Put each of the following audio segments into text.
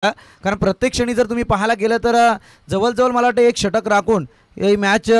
कारण प्रत्येक क्षणी जर तुम्ही पाहायला गेलं तर जवळजवळ मला वाटतं एक षटक राखून ही मॅच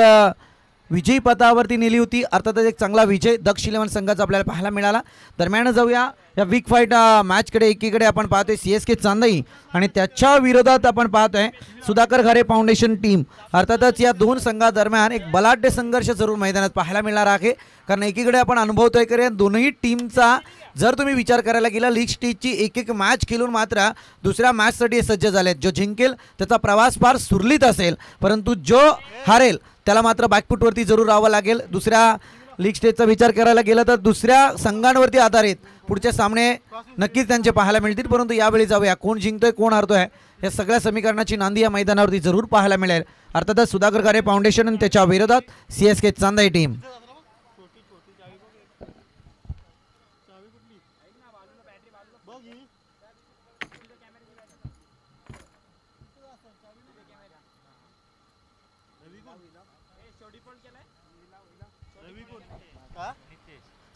विजयी पथावरती नेली होती. अर्थातच एक चांगला विजय दक्ष इलेव्हन संघाचा आपल्याला पाहायला मिळाला. दरम्यान जाऊया या वीक फाईट मॅचकडे. एकीकडे आपण पाहतोय CSK चांदई आणि त्याच्या विरोधात आपण पाहतोय सुधाकर घारे फाउंडेशन टीम. अर्थातच या दोन संघादरम्यान एक बलाढ्य संघर्ष जरूर मैदानात पाहायला मिळणार आहे. कारण एकीकडे आपण अनुभवतोय की दोन्ही टीमचा जर तुम्ही विचार करायला गेला लीग स्टेजची एक एक मॅच खेळून मात्र दुसऱ्या मॅचसाठी सज्ज झालेत. जो जिंकेल त्याचा प्रवास फार सुरळीत असेल, परंतु जो हारेल त्याला मात्र बॅकफुटवरती जरूर राहावं लागेल. दुसऱ्या लीग स्टेजचा विचार करायला गेला तर दुसऱ्या संघांवरती आधारित पुढचे सामने नक्कीच त्यांचे पाहायला मिळतील. परंतु यावेळी जाऊया कोण जिंकतोय कोण हारतोय या सगळ्या समीकरणाची नांदी या मैदानावरती जरूर पाहायला मिळेल. अर्थातच सुधाकर घारे फाउंडेशन आणि त्याच्या विरोधात CSK चांदई टीम.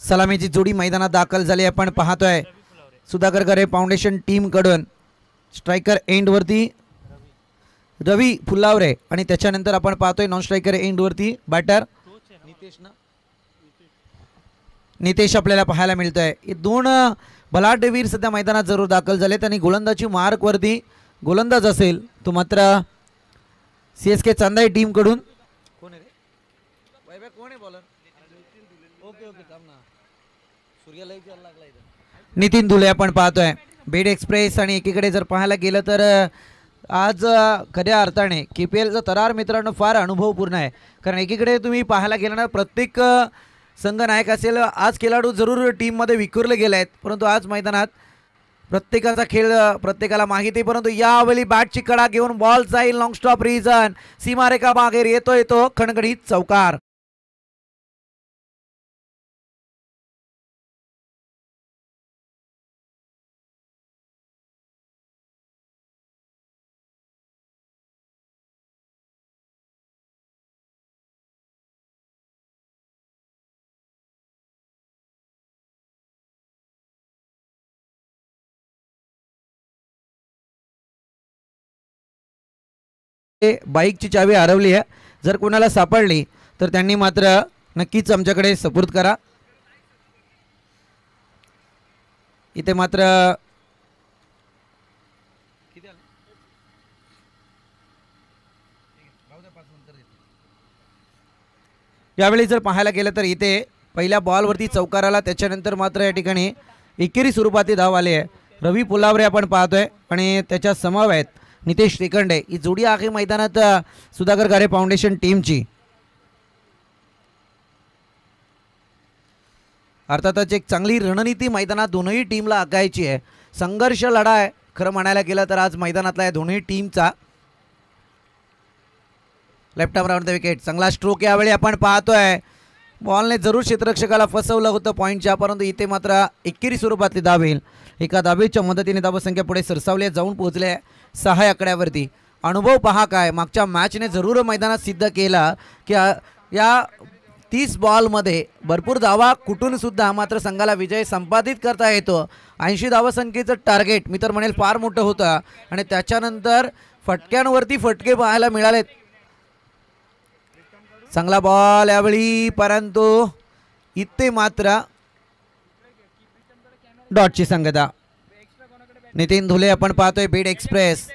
सलामीची जोडी मैदानात दाखल झाली. आपण पाहतोय सुधाकर घारे फाउंडेशन टीम कडून स्ट्रायकर एंडवरती रवी फुलावरे आणि त्याच्यानंतर आपण पाहतोय नॉन स्ट्रायकर एंडवरती बॅटर नितेश आपल्याला पाहायला मिळतोय. हे दोन बलाढ्य वीर सध्या मैदानात जरूर दाखल झालेत आणि गोलंदाजी मार्कवरती गोलंदाज असेल तो मात्र CSK चांदई टीम कडून कोण आहे रे कोण आहे बॉलर. ओके ओके थांब ना सूर्याला विचारायला लागला इथं. नितीन धुले आपण पाहतोय बीड एक्सप्रेस. आणि एकीकडे जर पाहायला गेलं तर आज खऱ्या अर्थाने KPLचा तरार मित्रांनो फार अनुभवपूर्ण आहे. कारण एकीकडे तुम्ही पाहायला गेलं ना प्रत्येक संघ नायक असेल आज खेळाडू जरूर टीममध्ये विखुरले गेले आहेत, परंतु आज मैदानात प्रत्येकाचा खेळ प्रत्येकाला माहिती. परंतु यावेळी बॅटची कडा घेऊन बॉल जाईल लॉंग स्टॉप रिजन सीमारेखा बाहेर येतो येतो खणखणीत चौकार. बाईकची चावी हरवली आहे, जर कोणाला सापडली तर त्यांनी मात्र नक्कीच आमच्याकडे सपोर्ट करा. इथे मात्र यावेळी जर पाहायला गेलं तर इथे पहिल्या बॉलवरती चौकार आला, त्याच्यानंतर मात्र या ठिकाणी एकेरी स्वरूपाती धाव आली आहे. रवी पुलावरे आपण पाहतोय आणि त्याच्या समवेत नितेश श्रीखंडे. ही जोडी आहे मैदानात सुधाकर घारे फाउंडेशन टीमची. अर्थातच एक चांगली रणनीती मैदानात दोनही टीमला आखायची आहे. संघर्ष लढा आहे खरं म्हणायला गेलं तर आज मैदानातला या दोन्ही टीमचा. Left arm round the wicket. चांगला स्ट्रोक यावेळी आपण पाहतोय. बॉलने जरूर क्षेत्ररक्षकाला फसवलं होतं पॉईंटच्या, परंतु इथे मात्र एकेरी स्वरूपातली धाव येईल. एका धावेच्या मदतीने धावसंख्या पुढे सरसावली जाऊन पोहोचले 6 आकड्यावरती. अनुभव पहा काय मागच्या मॅचने जरूर मैदानात सिद्ध केला की या 30 बॉलमध्ये भरपूर धावा कुठून सुद्धा मात्र संघाला विजय संपादित करता येतो. 80 धावसंख्येचं टार्गेट मी तर म्हणेल फार मोठं होतं आणि त्याच्यानंतर फटक्यांवरती फटके पाहायला मिळालेत. चांगला बॉल यावेळी, परंतु इथे मात्र डॉटची संगता. नितीन धुले आपण पाहतोय बीड एक्सप्रेस.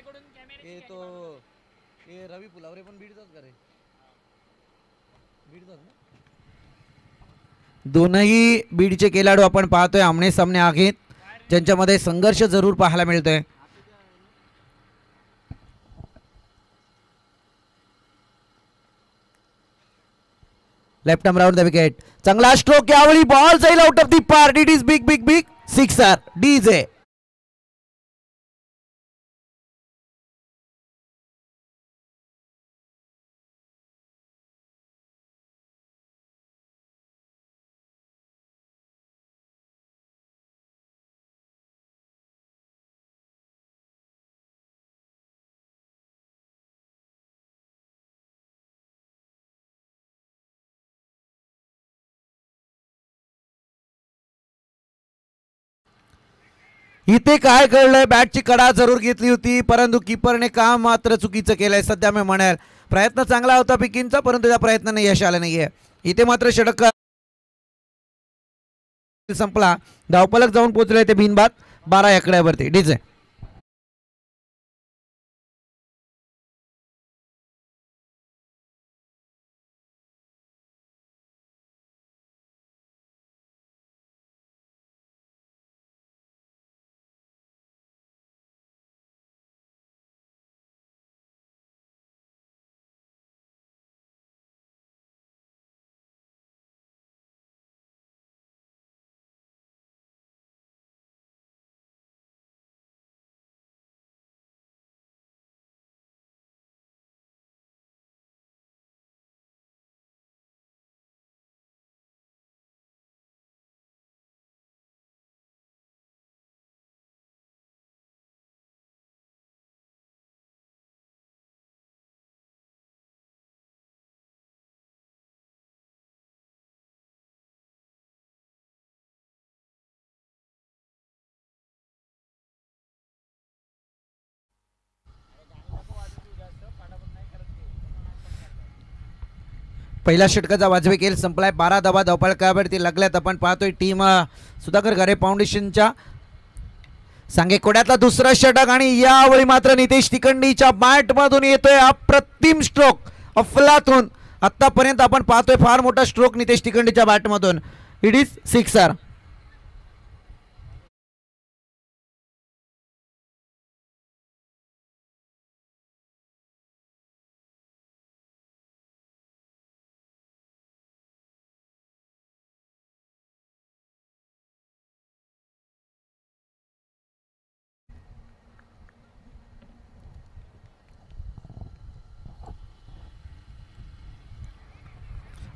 रवी पुलावरे पण बीडचाच करे. दोनही बीडचे खेळाडू आपण पाहतोय आमने सामने आहेत, ज्यांच्यामध्ये संघर्ष जरूर पाहायला मिळतोय. Left arm round the wicket. चांगला स्ट्रोक यावेळी बॉल जाईल out of the park. It is big big big sixer. DJ इथे काय कळलंय, बॅटची कडा जरूर घेतली होती परंतु किपरने काम मात्र चुकीचं केलंय. सध्या मी म्हणेल प्रयत्न चांगला होता पिकिंगचा परंतु त्या प्रयत्नाने यश आलं नाहीये. इथे मात्र षटक संपला, धावपलक जाऊन पोहोचले ते बिनबाद 12 आकड्यावरती. डीजे पहिल्या षटकाचा वाजवी खेळ संपलाय. 12 धावा धावपळकावरती लागल्यात. आपण पाहतोय टीम सुधाकर घारे फाउंडेशनच्या सांगे कोड्यातला दुसरा षटक आणि यावेळी मात्र नितेश तिकंडीच्या बॅट मधून येतोय अप्रतिम स्ट्रोक, अफलातून. आतापर्यंत आपण पाहतोय फार मोठा स्ट्रोक नितेश तिकंडीच्या बॅट मधून. It is sixer.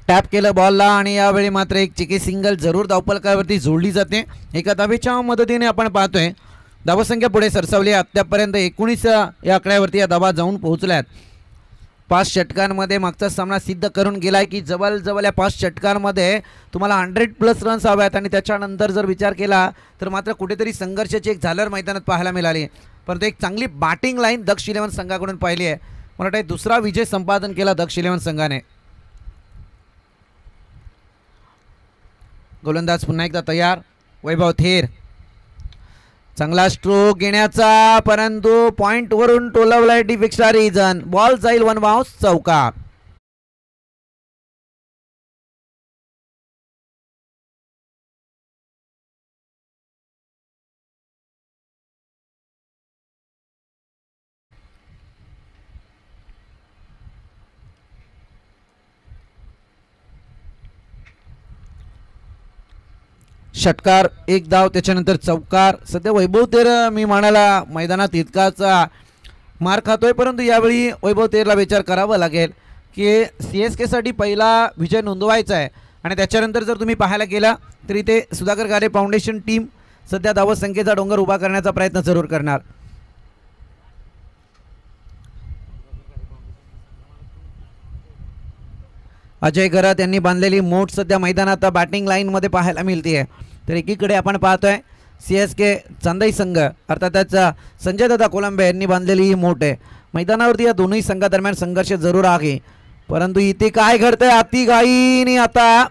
टॅप केलं बॉलला आणि यावेळी मात्र एक चिकी सिंगल जरूर धावपलकावरती जोडली जाते. एका धावेच्या मदतीने आपण पाहतोय धावसंख्या पुढे सरसावली. आतापर्यंत 19 या आकड्यावरती या धावा जाऊन पोहोचल्यात. 5 षटकांमध्ये मागचा सामना सिद्ध करून गेलाय की जवळजवळ या 5 षटकांमध्ये तुम्हाला 100+ रन्स हव्यात आणि त्याच्यानंतर जर विचार केला तर मात्र कुठेतरी संघर्षाची एक झालर मैदानात पाहायला मिळाली. परंतु एक चांगली बॅटिंग लाईन दक्ष इलेव्हन संघाकडून पाहिली आहे. मला वाटतं दुसरा विजय संपादन केला दक्ष इलेव्हन संघाने. गोलंदाज पुन्हा एकदा तयार. वैभव थेर चांगला स्ट्रोक घेण्याचा परंतु पॉइंट वरून टोलवलाय डीप एक्स्ट्रा रिजन. बॉल जाईल 1 बाउन्स चौका. षटकार, एक धाव, त्याच्यानंतर चौकार. सध्या वैभव तेर मी म्हणाला मैदानात इतकाचा मार खातोय परंतु यावेळी वैभव तेरला विचार करावा लागेल की CSK साठी पहिला विजय नोंदवायचा आहे. आणि त्याच्यानंतर जर तुम्ही पाहायला गेला तर इथे सुधाकर घारे फाउंडेशन टीम सध्या धावसंख्येचा डोंगर उभा करण्याचा प्रयत्न जरूर करणार. अजय घरात यांनी बांधलेली मोठ सध्या मैदानात बॅटिंग लाईनमध्ये पाहायला मिळते आहे. तर एकीकडे आपण पाहतोय CSK चांदई संघ अर्थातच संजय दादा कोलंबे यांनी बांधलेली ही मोठ आहे. मैदानावरती या दोन्ही संघादरम्यान संघर्ष जरूर आहे परंतु इथे काय घडतंय, अति घाईने आता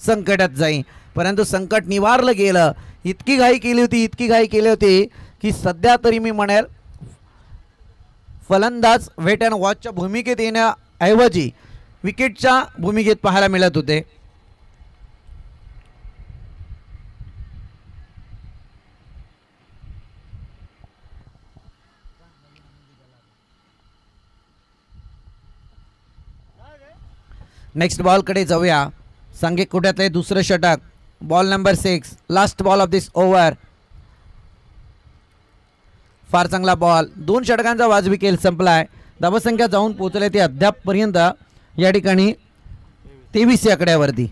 संकटात जाई परंतु संकट निवारलं गेलं. इतकी घाई केली होती की सध्या तरी मी म्हणेल फलंदाज वेट अँड वॉचच्या भूमिकेत येण्याऐवजी विकेटच्या भूमिकेत पाहायला मिळत होते. नेक्स्ट बॉलकडे जाऊया. सांघिक कोट्यातले दुसरं षटक, ball number 6, last ball of this over. फार चांगला बॉल. 2 षटकांचा वाजवी खेळ संपलाय. धावसंख्या जाऊन पोहोचले ते अद्यापपर्यंत या ठिकाणी 23 आकड्यावरती.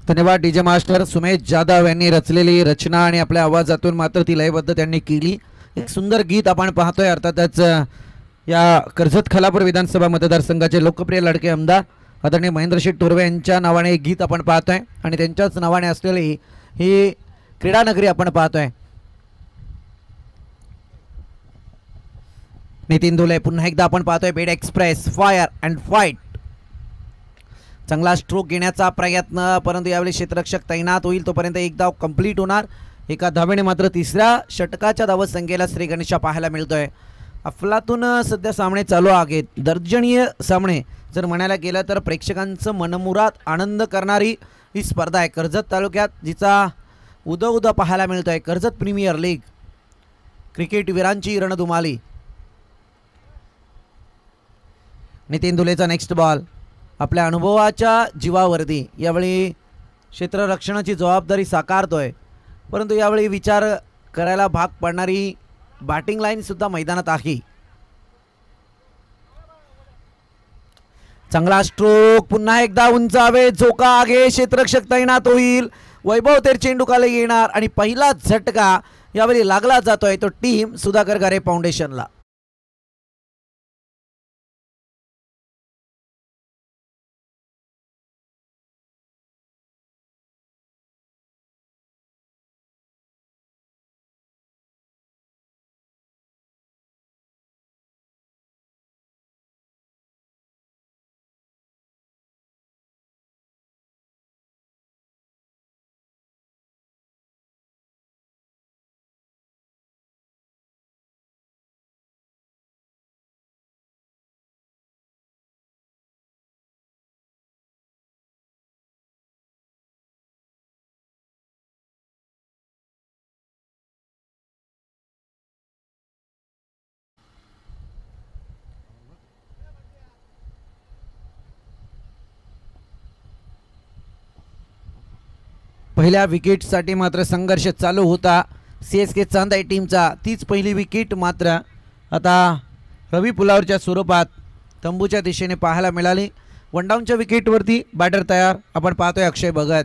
धन्यवाद डीजे मास्टर सुमेश जाधव यांनी रचलेली रचना आणि आपल्या आवाजातून मात्र ती लयबद्ध त्यांनी केली. एक सुंदर गीत आपण पाहतोय. अर्थातच या कर्जत खालापूर विधानसभा मतदारसंघाचे लोकप्रिय लडके आमदार आदरणीय महेंद्रशेठ तोरवे यांच्या नावाने एक गीत आपण पाहतोय आणि त्यांच्याच नावाने असलेली ही क्रीडा नगरी आपण पाहतोय. नितीन धुले पुन्हा एकदा आपण पाहतोय. Bed express fire and fight. चांगला स्ट्रोक घेण्याचा प्रयत्न, परंतु यावेळी क्षेत्ररक्षक तैनात होईल तोपर्यंत एक धाव कंप्लीट होणार. एका धावेने मात्र तिसऱ्या षटकाच्या धावसंख्येला श्री गणेशा पाहायला मिळतोय. अफलातून सध्या सामने चालू आहेत. दर्जनीय सामने जर म्हणायला गेलं तर प्रेक्षकांचं मनमुराद आनंद करणारी ही स्पर्धा आहे कर्जत तालुक्यात, जिचा उदा पाहायला मिळतोय. कर्जत प्रीमियर लीग क्रिकेट वीरांची रणधुमाली. नितीन धुलेचा नेक्स्ट बॉल आपल्या अनुभवाच्या जीवावरती यावेळी क्षेत्ररक्षणाची जबाबदारी साकारतोय, परंतु यावेळी विचार करायला भाग पडणारी बॅटिंग लाईन सुद्धा मैदानात आहे. चांगला स्ट्रोक, पुन्हा एकदा उंचावे, झोका आगे, क्षेत्ररक्षक तैनात होईल. वैभव तेर चेंडूखाली येणार आणि पहिला झटका यावेळी लागला जातोय तो टीम सुधाकर गारे फाउंडेशनला. पहिल्या विकेटसाठी मात्र संघर्ष चालू होता CSK चांदाई टीमचा. तीच पहिली विकेट मात्र आता रवी पुलावरच्या स्वरूपात तंबूच्या दिशेने पाहायला मिळाली. वनडाऊनच्या विकेटवरती बॅटर तयार आपण पाहतोय अक्षय भगत.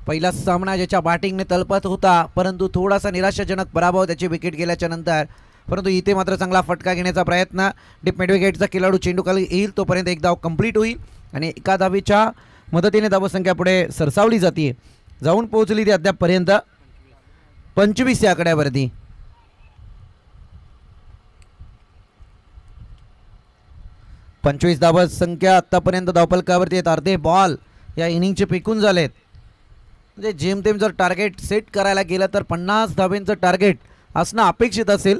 पहिला सामना ज्याच्या बॅटिंगने तलपत होता, परंतु थोडासा निराशाजनक पराभव त्याची विकेट गेल्याच्या नंतर. परंतु इथे मात्र चांगला फटका घेण्याचा प्रयत्न. डीप मिड विकेटचा खेळाडू चेंडूखाली येईल तोपर्यंत एक धाव कंप्लीट होईल आणि एका धावेच्या मदतीने धावसंख्या पुढे सरसावली जाते. जाऊन पोहोचली ती अद्यापपर्यंत 25 या आकड्यावरती. पंचवीस धावसंख्या आतापर्यंत धावफलकावरती आहेत. अर्धे बॉल या इनिंगचे फेकून झालेत. म्हणजे जेमतेम जर टार्गेट सेट करायला गेलं तर 50 धावेंचं टार्गेट असणं अपेक्षित असेल.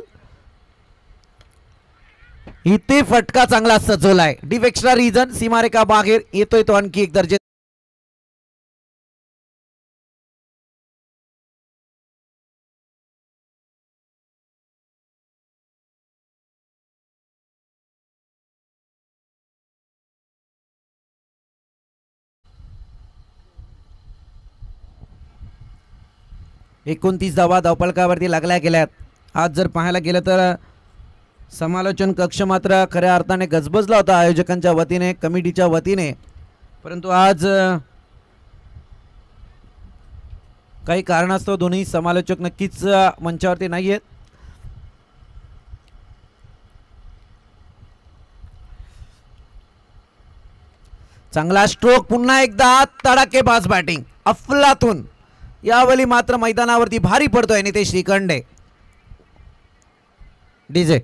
इथे फटका चांगला सजवलाय. डीप एक्स्ट्रा रिजन सीमारेखा बाहेर येतोय तो आणखी एक दर्जे. एकोणतीस धावा धावफलकावरती लागल्या गेल्यात. आज जर पाहायला गेलं तर समालोचन कक्ष मात्र खऱ्या अर्थाने गजबजला होता आयोजकांच्या वतीने, कमिटीच्या वतीने. परंतु आज काही कारणास्तव दोन्ही समालोचक नक्कीच मंचावरती नाही आहेत. चांगला स्ट्रोक, पुन्हा एकदा तडाखेबाज बॅटिंग अफलातून. यावेळी मात्र मैदानावरती भारी पडतोय नितेश श्रीखंडे. डीजे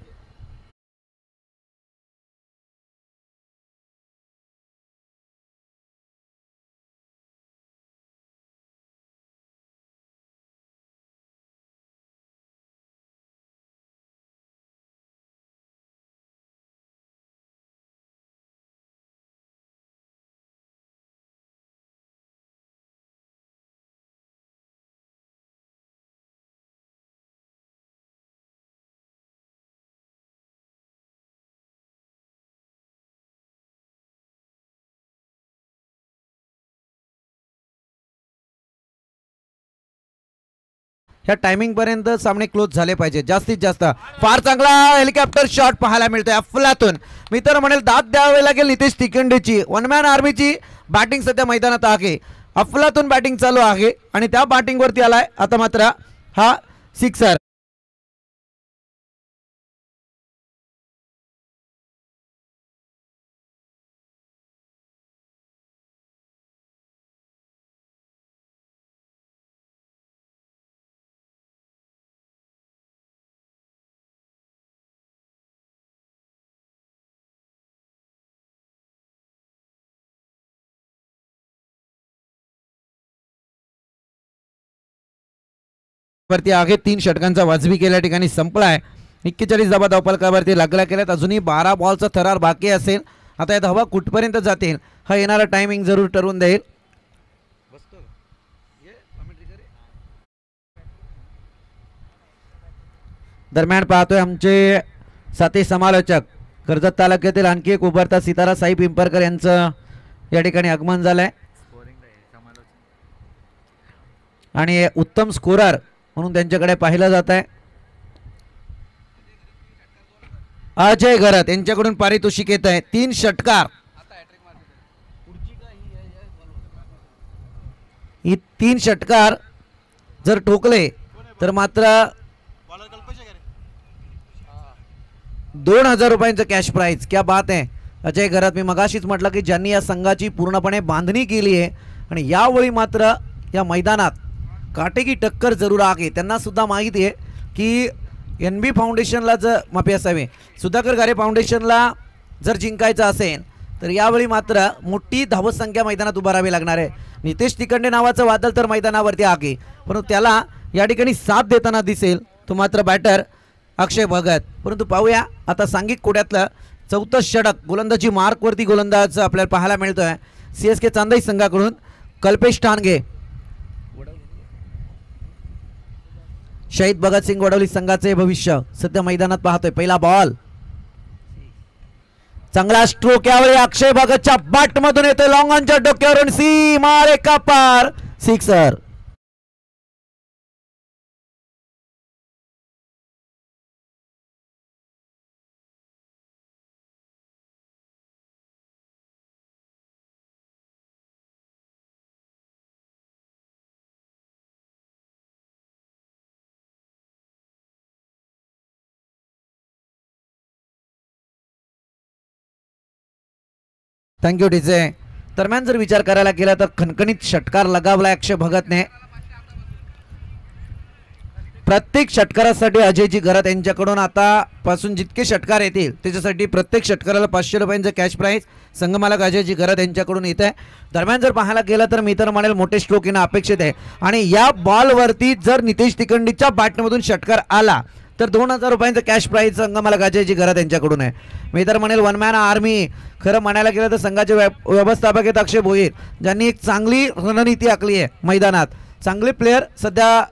ह्या टायमिंग पर्यंत सामने क्लोज झाले पाहिजे जास्तीत जास्त. फार चांगला हेलिकॉप्टर शॉट पाहायला मिळतोय अफलातून. मी तर म्हणेल दाद द्यावे लागेल नितेश तिकंडेची. वन मॅन आर्मीची बॅटिंग सध्या मैदानात आहे. अफलातून बॅटिंग चालू आहे आणि त्या बॅटिंगवरती आलाय आता मात्र हा सिक्सर. वरती आहे 3 षटकांचा वाजवी केल्या ठिकाणी संपलाय. 41 धावा धावफलकावरती लागल्या केल्यात. अजूनही 12 बॉलचा थरार बाकी असेल. आता या धावा कुठपर्यंत जातील हा येणारा टायमिंग जरूर ठरवून देईल. दरम्यान पाहतोय आमचे साथी समालोचक कर्जत तालुक्यातील आणखी एक उभरता सितारा साई पिंपरकर यांचं या ठिकाणी आगमन झालंय आणि उत्तम स्कोरर म्हणून त्यांच्याकडे पाहिलं जात आहे. अजय घरत यांच्याकडून पारितोषिक येत आहे 3 षटकार. ही 3 षटकार जर ठोकले तर मात्र 2000 रुपयांचं कॅश प्राइज. क्या बात आहे अजय घरत. मी मगाशीच म्हटलं की ज्यांनी या संघाची पूर्णपणे बांधणी केली आहे आणि यावेळी मात्र या मैदानात काटेकी टक्कर जरूर आहे. त्यांना सुद्धा माहिती आहे की NB फाउंडेशनला जर माफी असावे सुधाकर गारे फाउंडेशनला जर जिंकायचं असेल तर यावेळी मात्र मोठी धावसंख्या मैदानात उभारावी लागणार आहे. नितेश तिकंडे नावाचं वादळ तर मैदानावरती आहे परंतु त्याला या ठिकाणी साथ देताना दिसेल तो मात्र बॅटर अक्षय भगत. परंतु पाहूया आता सांघिक कोड्यातलं 4थं षटक गोलंदाजी मार्कवरती गोलंदाज आपल्याला पाहायला मिळतोय CSK चांदई संघाकडून कल्पेश ठाणगे. शहीद भगतसिंग वडोली संघाचे भविष्य सध्या मैदानात पाहतोय. पहिला बॉल चांगला स्ट्रोक यावेळी अक्षय भगतच्या बॅट मधून येतोय लॉंग ऑनच्या डोक्यावरून सीमा रेखा पार सिक्सर. Thank you DJ. दरम्यान जर विचार करायला गेला तर खणखणीत षटकार लगावला अक्षय भगतने. प्रत्येक षटकारासाठी अजयजी घरत यांच्याकडून आतापासून जितके षटकार येतील त्याच्यासाठी प्रत्येक षटकाराला 500 रुपयांचं कॅश प्राइज संघमालक अजयजी घरत यांच्याकडून येत आहे. दरम्यान जर पाहायला गेलं तर मी तर म्हणेल मोठे स्ट्रोक येणं अपेक्षित आहे आणि या बॉलवरती जर नितेश तिकंडीच्या बॅटमधून षटकार आला तर 2000 रुपयांचं कॅश प्राइज संघमालक अजयजी घरत यांच्याकडून आहे. मी तर म्हणेल वन मॅन आर्मी. खरं म्हणायला गेलं तर संघाचे व्यवस्थापक आहेत अक्षय भोईर ज्यांनी एक चांगली रणनीती आखली आहे मैदानात. चांगले प्लेयर सध्या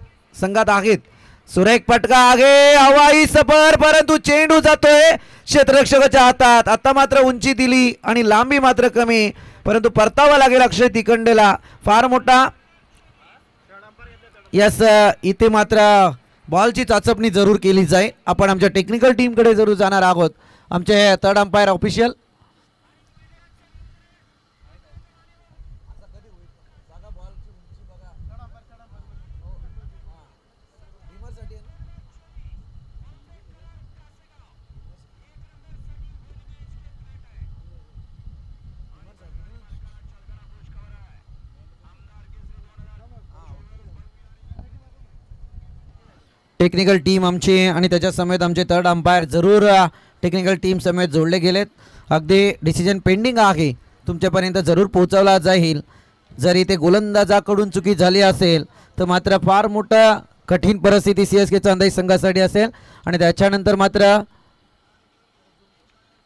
संघात आहेत. सुरेख फटका आगे हवाई सफर परंतु चेंडू जातोय क्षेत्ररक्षकाच्या हातात. आता मात्र उंची दिली आणि लांबी मात्र कमी परंतु परतावा लागेल अक्षय तिकंडेला. फार मोठा यस. इथे मात्र बॉलची चाचपणी जरूर केली जाईल. आपण आमच्या टेक्निकल टीमकडे जरूर जाणार आहोत. आमचे third umpire official technical team आमची आणि त्याच्या समेत आमचे थर्ड अंपायर जरूर टेक्निकल टीम समेत जोडले गेलेत. अगदी डिसिजन पेंडिंग आहे तुमच्यापर्यंत जरूर पोहोचवला जाईल. जर इथे गोलंदाजाकडून चुकी झाली असेल तर मात्र फार मोठा कठीण परिस्थिती CSK चांदई संघासाठी असेल आणि त्याच्यानंतर मात्र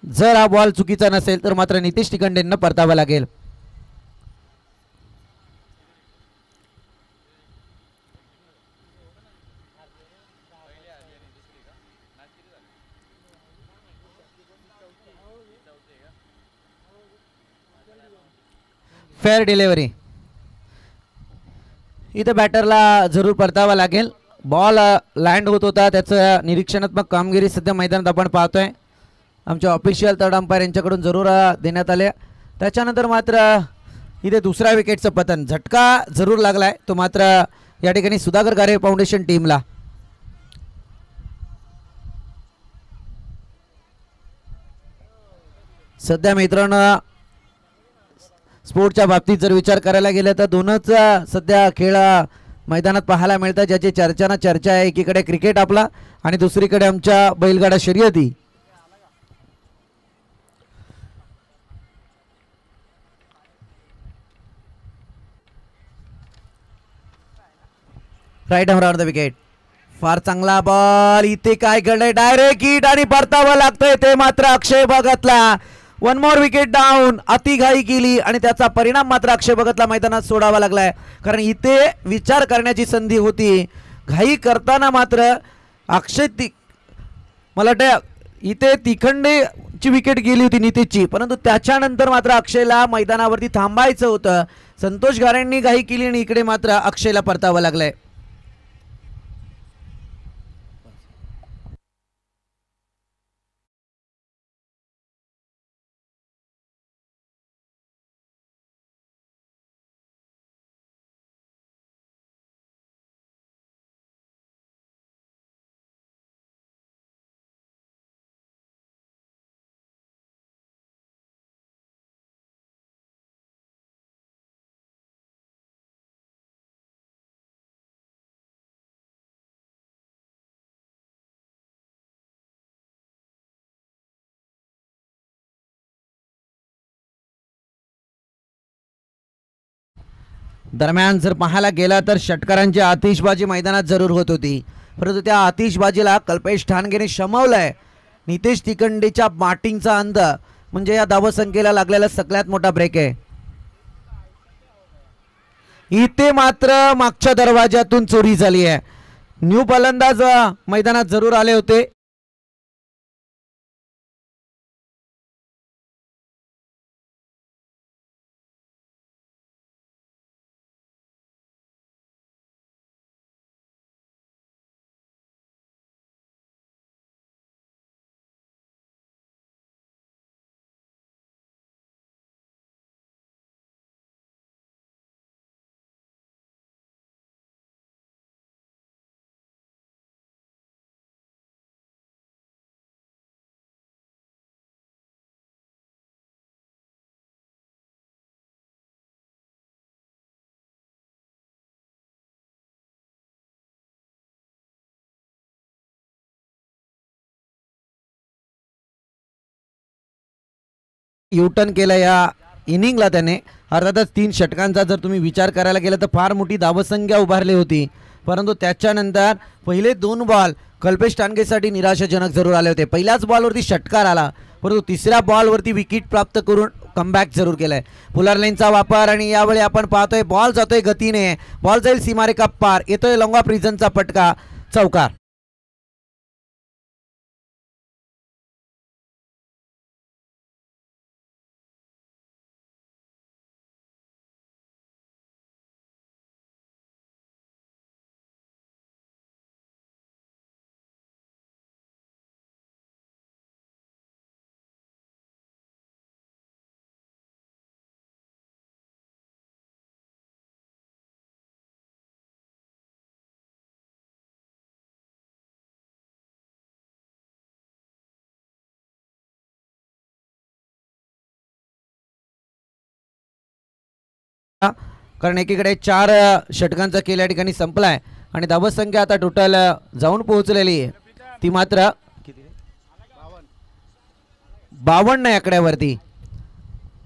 जर हा बॉल चुकीचा नसेल तर मात्र नितेश तिकंडेंना परतावा लागेल. Fair delivery. इथे बॅटरला जरूर परतावा लागेल. बॉल लँड होत होता त्याचं निरीक्षणात्मक कामगिरी सध्या मैदानात आपण पाहतोय. आमचे ऑफिशियल थर्ड अंपायर यांच्याकडून जरूर देण्यात आले. त्याच्यानंतर मात्र इथे दुसऱ्या विकेटचं पतन. झटका जरूर लागलाय तो मात्र या ठिकाणी सुधाकर गारे फाउंडेशन टीमला. सध्या मित्रांनो स्पोर्टच्या बाबतीत जर विचार करायला गेलं तर दोनच सध्या खेळ मैदानात पाहायला मिळतात ज्याची चर्चा आहे. एकीकडे क्रिकेट आपला आणि दुसरीकडे आमच्या बैलगाडा शर्यती. Right arm on the wicket. फार चांगला बॉल. इथे काय घडलंय डायरेक्ट हिट आणि परतावं लागतंय ते मात्र अक्षय भगतला. One more wicket down. अति घाई केली आणि त्याचा परिणाम मात्र अक्षय भगतला मैदानात सोडावा लागलाय. कारण इथे विचार करण्याची संधी होती. घाई करताना मात्र अक्षय मला वाटतं इथे तिखंडेची विकेट गेली होती नितीशची, परंतु त्याच्यानंतर मात्र अक्षयला मैदानावरती थांबायचं होतं. संतोष गारेंनी घाई केली आणि इकडे मात्र अक्षयला परतावं लागलंय. दरम्यान जर पाहायला गेला तर षटकारांची आतिषबाजी मैदानात जरूर होत होती, परंतु त्या आतिषबाजीला कल्पेश ठाणगेने शमवलंय. नितेश तिखंडेच्या बॅटिंगचा अंत म्हणजे या धावसंख्येला लागलेला सगळ्यात मोठा ब्रेक आहे. इथे मात्र मागच्या दरवाजातून चोरी झाली आहे. न्यू फलंदाज मैदानात जरूर आले होते. युटर्न केलं या इनिंगला त्याने. अर्थातच 3 षटकांचा जर तुम्ही विचार करायला गेला तर फार मोठी धावसंख्या उभारली होती, परंतु त्याच्यानंतर पहिले 2 बॉल कल्पेश ठाणगेसाठी निराशाजनक जरूर आले होते. पहिल्याच बॉलवरती षटकार आला, परंतु तिसऱ्या बॉलवरती विकेट प्राप्त करून कमबॅक जरूर केलाय. पुलर लाईनचा वापर आणि यावेळी आपण पाहतोय बॉल जातोय गतीने. बॉल जाईल सीमारेखा पार. येतोय लॉंग प्रिझनचा फटका. चौकार. कारण एकीकडे 4 षटकांचा खेळ या ठिकाणी संपलाय आणि धावसंख्या आता टोटल जाऊन पोहोचलेली आहे ती मात्र 52 आकड्यावरती.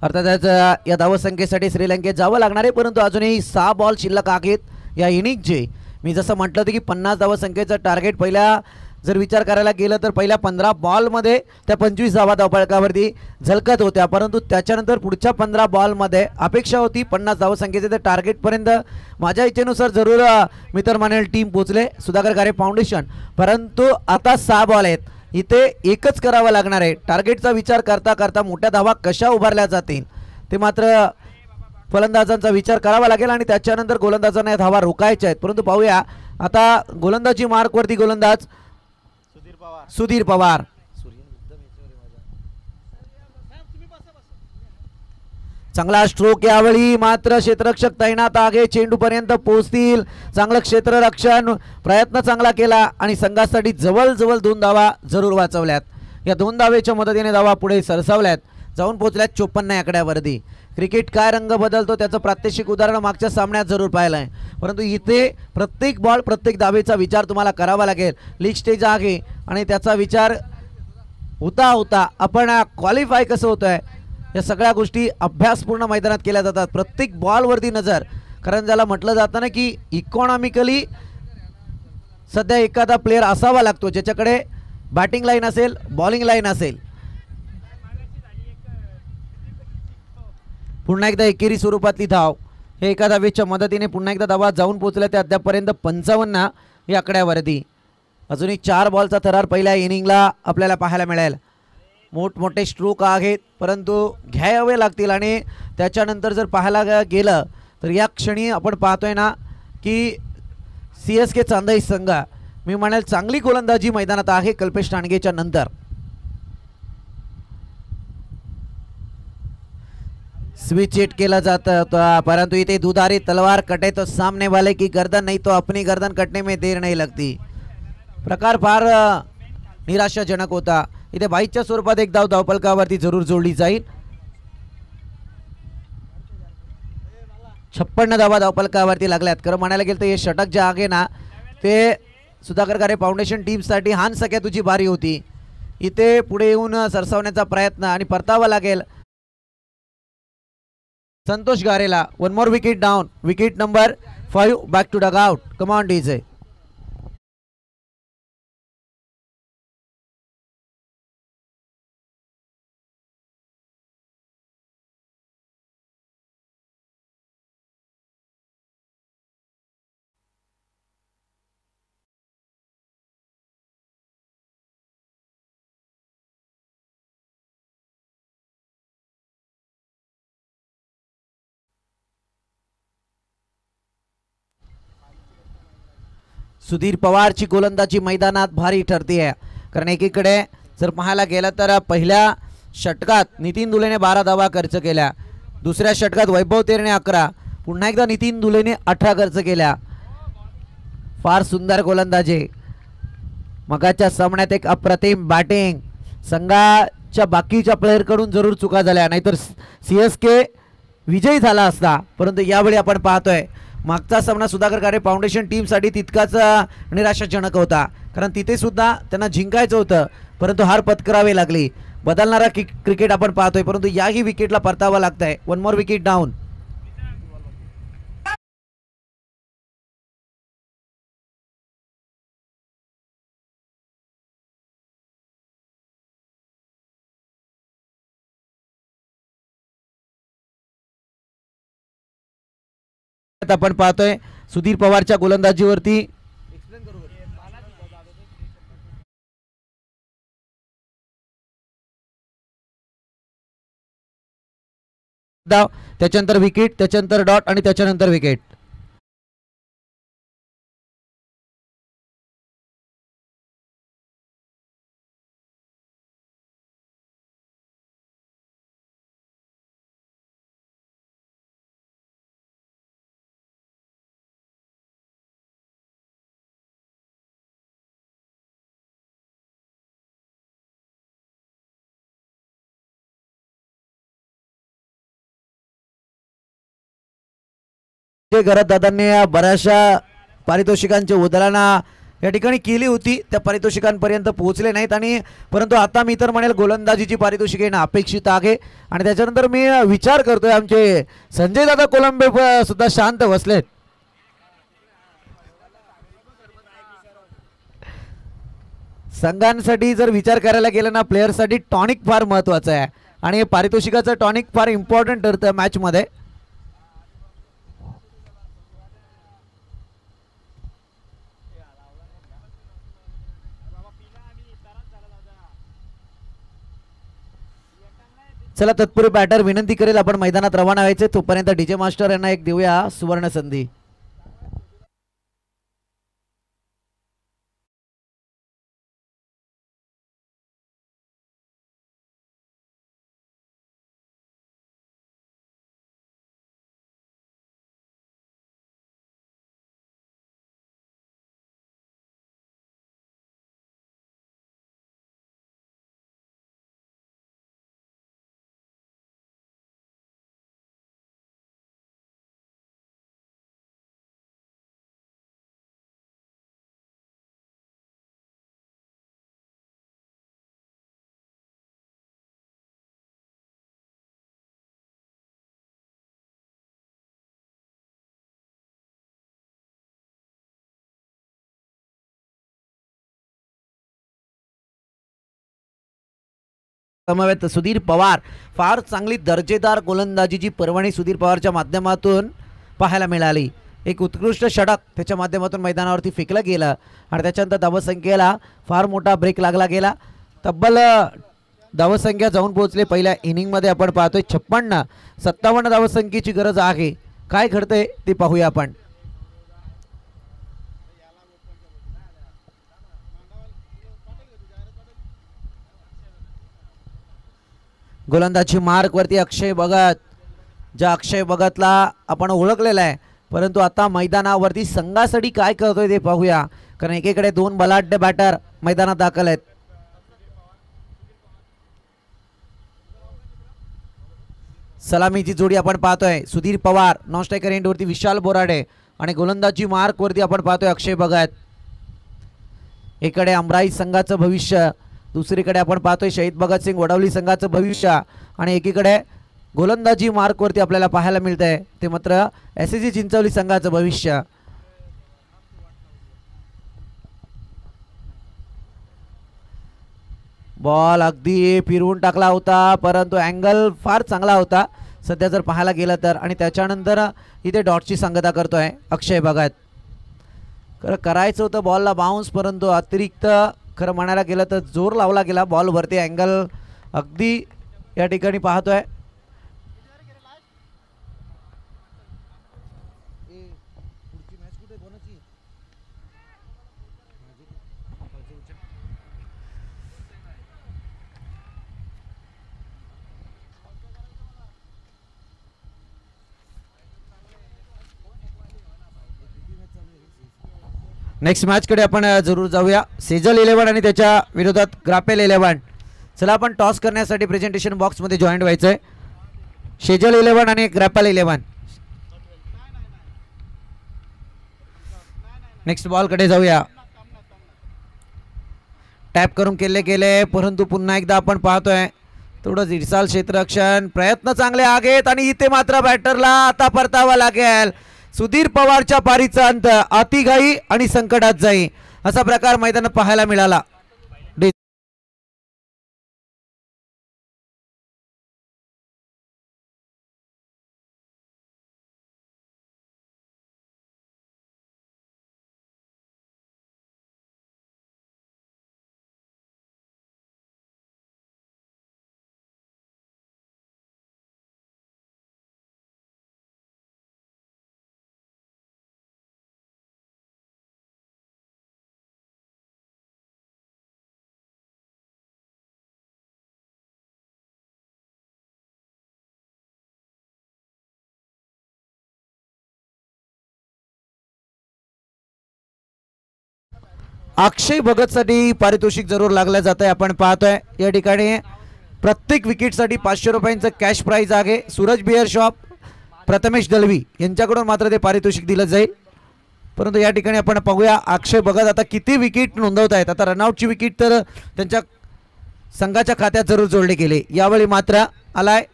अर्थातच या धावसंख्येसाठी श्रीलंकेत जावं लागणार आहे, परंतु अजूनही 6 बॉल शिल्लक आहेत या इनिंगचे. मी जसं म्हटलं होतं की 50 धावसंख्येचं टार्गेट पहिल्या जर विचार करायला गेलं तर पहिल्या 15 बॉलमध्ये त्या 25 धावा धावफलकावरती झलकत होत्या, परंतु त्याच्यानंतर पुढच्या 15 बॉलमध्ये अपेक्षा होती 50 धावसंख्येचे. त्या टार्गेटपर्यंत माझ्या इच्छेनुसार जरूर मित्र मानेल टीम पोचले सुधाकर गारे फाउंडेशन, परंतु आता 6 बॉल आहेत. इथे एकच करावं लागणार आहे. टार्गेटचा विचार करता करता मोठ्या धावा कशा उभारल्या जातील ते मात्र फलंदाजांचा विचार करावा लागेल आणि त्याच्यानंतर गोलंदाजांना या धावा रोखायच्या आहेत. परंतु पाहूया आता गोलंदाजी मार्कवरती गोलंदाज सुधीर पवार. चांगला स्ट्रोक यावेळी, मात्र क्षेत्ररक्षक तैनात आहे, चेंडूपर्यंत पोहोचतील. चांगलं क्षेत्ररक्षण, प्रयत्न चांगला केला आणि संघासाठी जवळजवळ 2 धावा जरूर वाचवल्यात. या 2 धावेच्या मदतीने धावा पुढे सरसावल्यात, जाऊन पोहोचल्यात 54 आकड्यावरती. क्रिकेट काय रंग बदलतो त्याचं प्रात्यक्षिक उदाहरण मागच्या सामन्यात जरूर पाहिलं आहे, परंतु इथे प्रत्येक बॉल प्रत्येक धावेचा विचार तुम्हाला करावा लागेल. लीग स्टेज आहे आणि त्याचा विचार होता होता आपण क्वालिफाय कसं होतं आहे या सगळ्या गोष्टी अभ्यासपूर्ण मैदानात केल्या जातात. प्रत्येक बॉलवरती नजर, कारण ज्याला म्हटलं जातं ना की इकॉनॉमिकली सध्या एखादा प्लेअर असावा लागतो ज्याच्याकडे बॅटिंग लाईन असेल, बॉलिंग लाईन असेल. पुन्हा एकदा एकेरी स्वरूपातली धाव, हे एका धावेच्या मदतीने पुन्हा एकदा धावा जाऊन पोहोचल्या ते अद्यापर्यंत 55 या आकड्यावरती. अजूनही 4 बॉलचा थरार पहिल्या इनिंगला आपल्याला पाहायला मिळेल. मोठमोठे स्ट्रोक आहेत परंतु घ्यावे लागतील आणि त्याच्यानंतर जर पाहायला गेलं तर या क्षणी आपण पाहतोय ना की CSK चांदई संघ, मी म्हणेल चांगली गोलंदाजी मैदानात आहे कल्पेश ठाणगेच्या नंतर. स्विच हिट केला जाता परंतु इथे दुधारी तलवार कटे तो सामने वाले की गर्दन, नहीं तो अपनी गर्दन कटने में देर नहीं लगती. प्रकार फार निराशाजनक होता. इथे 22च्या स्वरूपात एक धाव धावफलकावरती जरूर जोडली जाईल. 56 धावा धावफलकावरती लागल्यात. खरं म्हणायला गेलं तर हे षटक जे आहे ना ते सुधाकर गारे फाउंडेशन टीमसाठी हान सगळ्या तुझी बारी होती. इथे पुढे येऊन सरसावण्याचा प्रयत्न आणि परतावा लागेल संतोष गारेला. 1 more wicket down, wicket number 5 back to dugout. Come on DJ. Sudhir पवारची गोलंदाजी मैदानात भारी ठरते आहे, कारण एकीकडे जर पाहायला गेलं तर पहिल्या षटकात नितीन दुलेने 12 धावा खर्च केल्या, दुसऱ्या षटकात वैभव तेरने 11, पुन्हा एकदा नितीन दुलेने 18 खर्च केल्या. फार सुंदर गोलंदाजी. मगाच्या सामन्यात एक अप्रतिम बॅटिंग. संघाच्या बाकीच्या प्लेअरकडून जरूर चुका झाल्या, नाहीतर CSK विजयी झाला असता. परंतु यावेळी आपण पाहतोय मागचा सामना सुधाकर गारे फाउंडेशन टीमसाठी तितकाच निराशाजनक होता, कारण तिथे सुद्धा त्यांना जिंकायचं होतं परंतु हार पत्करावी लागली. बदलणारा क्रिकेट आपण पाहतोय परंतु याही विकेटला परतावा लागतंय. 1 more विकेट डाऊन. आपण पाहतोय सुधीर पवारच्या गोलंदाजीवरती धाव, त्याच्यानंतर विकेट, त्याच्यानंतर डॉट आणि त्याच्यानंतर विकेट. घरात दादांनी बऱ्याचशा पारितोषिकांची उधळण या ठिकाणी केली होती, त्या पारितोषिकांपर्यंत पोहोचले नाहीत. आणि परंतु आता मी तर म्हणेल गोलंदाजीची पारितोषिके येणं अपेक्षित आहे. आणि त्याच्यानंतर मी विचार करतोय आमचे संजय दादा कोलंबे सुद्धा शांत बसलेत. संघांसाठी जर विचार करायला गेला ना प्लेयरसाठी टॉनिक फार महत्त्वाचं आहे आणि पारितोषिकाचं टॉनिक फार इम्पॉर्टंट ठरतं मॅचमध्ये. चला तत्पूर्वी बॅटर विनंती करेल आपण मैदानात रवाना व्हायचे, तोपर्यंत डीजे मास्टर यांना एक देऊया सुवर्ण संधी. समवेत सुधीर पवार. फार चांगली दर्जेदार गोलंदाजीची पर्वणी सुधीर पवारच्या माध्यमातून पाहायला मिळाली. एक उत्कृष्ट षटक त्याच्या माध्यमातून मैदानावरती फेकलं गेलं आणि त्याच्यानंतर धावसंख्येला फार मोठा ब्रेक लागला गेला. तब्बल धावसंख्या जाऊन पोहोचले पहिल्या इनिंगमध्ये. आपण पाहतोय 56-57 धावसंख्येची गरज आहे. काय घडतंय ते पाहूया आपण. गोलंदाजी मार्क वरती अक्षय भगत. ज्या अक्षय भगतला आपण ओळखलेला आहे, परंतु आता मैदानावरती संघासाठी काय करतोय ते पाहूया. कारण एकीकडे दोन बलाढ्य बॅटर मैदानात दाखल आहेत. सलामीची जोडी आपण पाहतोय. सुधीर पवार नॉन स्ट्रायकर एंडवरती विशाल बोराडे आणि गोलंदाजी मार्क वरती आपण पाहतोय अक्षय भगत. एकडे अमराई संघाचं भविष्य, दुसरीकडे आपण पाहतोय शहीद भगतसिंग वडवली संघाचं भविष्य आणि एकीकडे गोलंदाजी मार्कवरती आपल्याला पाहायला मिळतंय ते मात्र SSG चिंचवली संघाचं भविष्य. बॉल अगदी फिरवून टाकला होता, परंतु अँगल फार चांगला होता सध्या जर पाहायला गेलं तर. आणि त्याच्यानंतर इथे डॉटची संगता करतोय अक्षय भगत. खरं करायचं होतं बॉलला बाउन्स, परंतु अतिरिक्त खरं म्हणायला गेलं तर जोर लावला गेला बॉलवरती. अँगल अगदी या ठिकाणी पाहतोय. नेक्स्ट मॅचकडे आपण जरूर जाऊया. सेजल 11 आणि त्याच्या विरोधात ग्रापेल 11. चला आपण टॉस करण्यासाठी प्रेझेंटेशन बॉक्समध्ये जॉईंट व्हायचंय. सेजल 11 आणि ग्रापेल 11. नेक्स्ट बॉलकडे जाऊया. टॅप करून केले गेले, परंतु पुन्हा एकदा आपण पाहतोय थोडं इरसाल क्षेत्ररक्षण. प्रयत्न चांगले आहेत आणि इथे मात्र बॅटरला आता परतावा लागेल. सुधीर पवारच्या पारीचा अंत अतिघाई आणि संकटात जाई असा प्रकार मैदानात पाहायला मिळाला. अक्षय भगतसाठी पारितोषिक जरूर लागलं जात आहे. आपण पाहतोय या ठिकाणी प्रत्येक विकेटसाठी 500 रुपयांचं कॅश प्राइज आहे. सूरज बिअर शॉप, प्रथमेश दलवी यांच्याकडून मात्र ते पारितोषिक दिलं जाईल. परंतु या ठिकाणी आपण पाहूया अक्षय भगत आता किती विकेट नोंदवत आहेत. आता रनआउटची विकेट तर त्यांच्या संघाच्या खात्यात जरूर जोडले गेले. यावेळी मात्र आलाय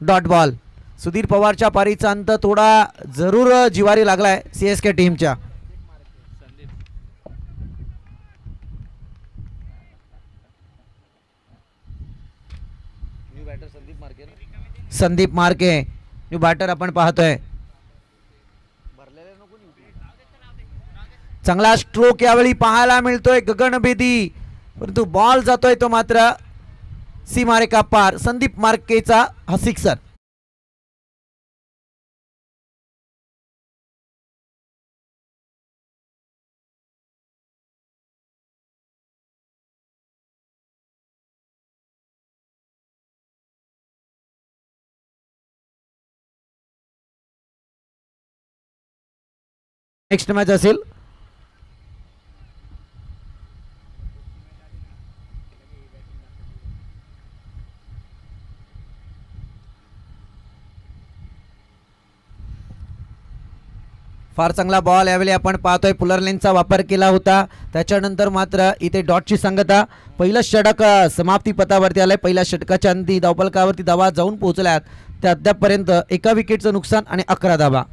डॉट बॉल. सुधीर पवारच्या पारीचा अंत थोडा जरूर जिवारी लागलाय CSK टीमच्या. संदीप मार्के न्यू बॅटर आपण पाहतोय. चांगला स्ट्रोक यावेळी पाहायला मिळतोय गगनभेदी, परंतु बॉल जातोय तो मात्र सीमारेखा पार. संदीप मार्केचा हा सिक्सर. नेक्स्ट मॅच असेल फार चांगला बॉल यावेळी आपण पाहतोय. पुलर लेनचा वापर केला होता, त्याच्यानंतर मात्र इथे डॉटची संगता. पहिलं षटक समाप्ती पथावरती आलंय. पहिल्या षटकाच्या अंती धावफलकावरती धावा जाऊन पोहोचल्यात त्या अद्यापपर्यंत एका विकेटचं नुकसान आणि 11 धावा.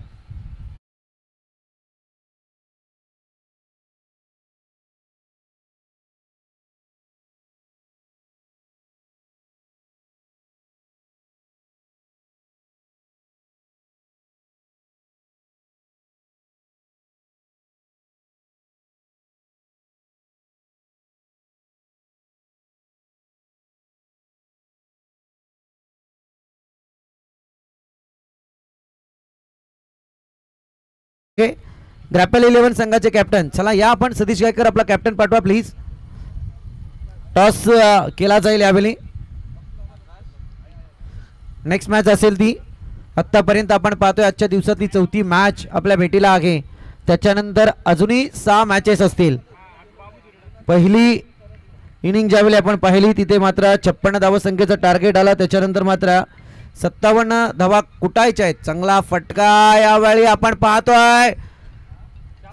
ग्रॅपल 11 संघाचे कॅप्टन. चला या आपण सतीश गायकर आपला कॅप्टन पाठवा प्लीज. टॉस केला जाईल यावेळी. नेक्स्ट मॅच असेल ती आत्तापर्यंत आपण पाहतोय आजच्या दिवसातली चौथी मॅच आपल्या भेटीला आहे. त्याच्यानंतर अजूनही 6 मॅचेस असतील. पहिली इनिंग ज्यावेळी आपण पाहिली तिथे मात्र 56 धावसंख्येचं टार्गेट आला. त्याच्यानंतर मात्र 57 धावा कुटायच्या आहेत. चांगला फटका यावेळी आपण पाहतोय.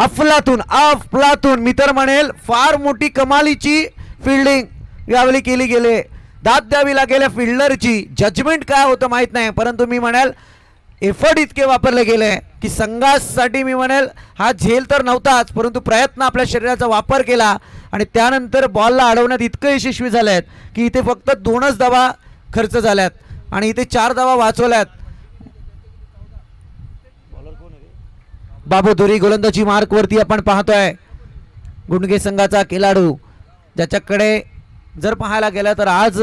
अफलातून मी तर म्हणेल फार मोठी कमालीची फिल्डिंग यावेळी केली गेले. दाद द्यावी लागेल फिल्डरची. जजमेंट काय होतं माहीत नाही, परंतु मी म्हणेल एफर्ट इतके वापरले गेले की संघासाठी मी म्हणेल हा झेल तर नव्हताच, परंतु प्रयत्न आपल्या शरीराचा वापर केला आणि त्यानंतर बॉलला अडवण्यात इतकं यशस्वी झाले आहेत की इथे फक्त 2च धावा खर्च झाल्यात आणि इथे 4 धावा वाचवल्यात. बाबू धुरी गोलंदाजी मार्क वरती आपण पाहतोय. गुंडगे संघाचा खेळाडू ज्याच्याकडे जर पाहायला गेलं तर आज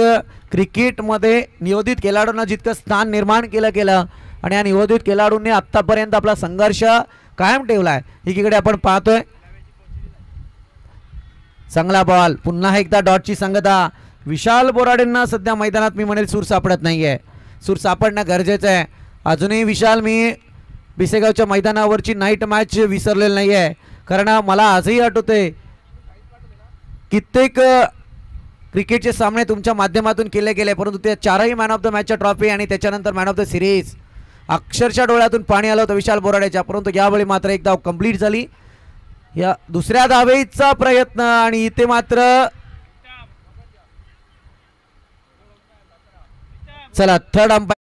क्रिकेटमध्ये नियोजित खेळाडूंना जितकं स्थान निर्माण केलं गेलं आणि या नियोजित खेळाडूंनी आत्तापर्यंत आपला संघर्ष कायम ठेवला आहे. एकीकडे आपण पाहतोय चांगला बॉल. पुन्हा एकदा डॉटची संगता. विशाल बोराडेंना सध्या मैदानात मी म्हणेल सूर सापडत नाही आहे. सूर सापडणं गरजेचं आहे. अजूनही विशाल मी बिसेगावच्या मैदानावरची नाईट मॅच विसरलेली नाही आहे, कारण मला आजही आठवते कित्येक क्रिकेटचे सामने तुमच्या माध्यमातून केले गेले, परंतु ते 4ही मॅन ऑफ द मॅचच्या ट्रॉफी आणि त्याच्यानंतर मॅन ऑफ द सिरीज. अक्षरशः डोळ्यातून पाणी आलं होतं विशाल बोराडेच्या, परंतु यावेळी मात्र एक धाव कंप्लीट झाली. या दुसऱ्या धावेचा प्रयत्न आणि इथे मात्र चला थर्ड अंपायर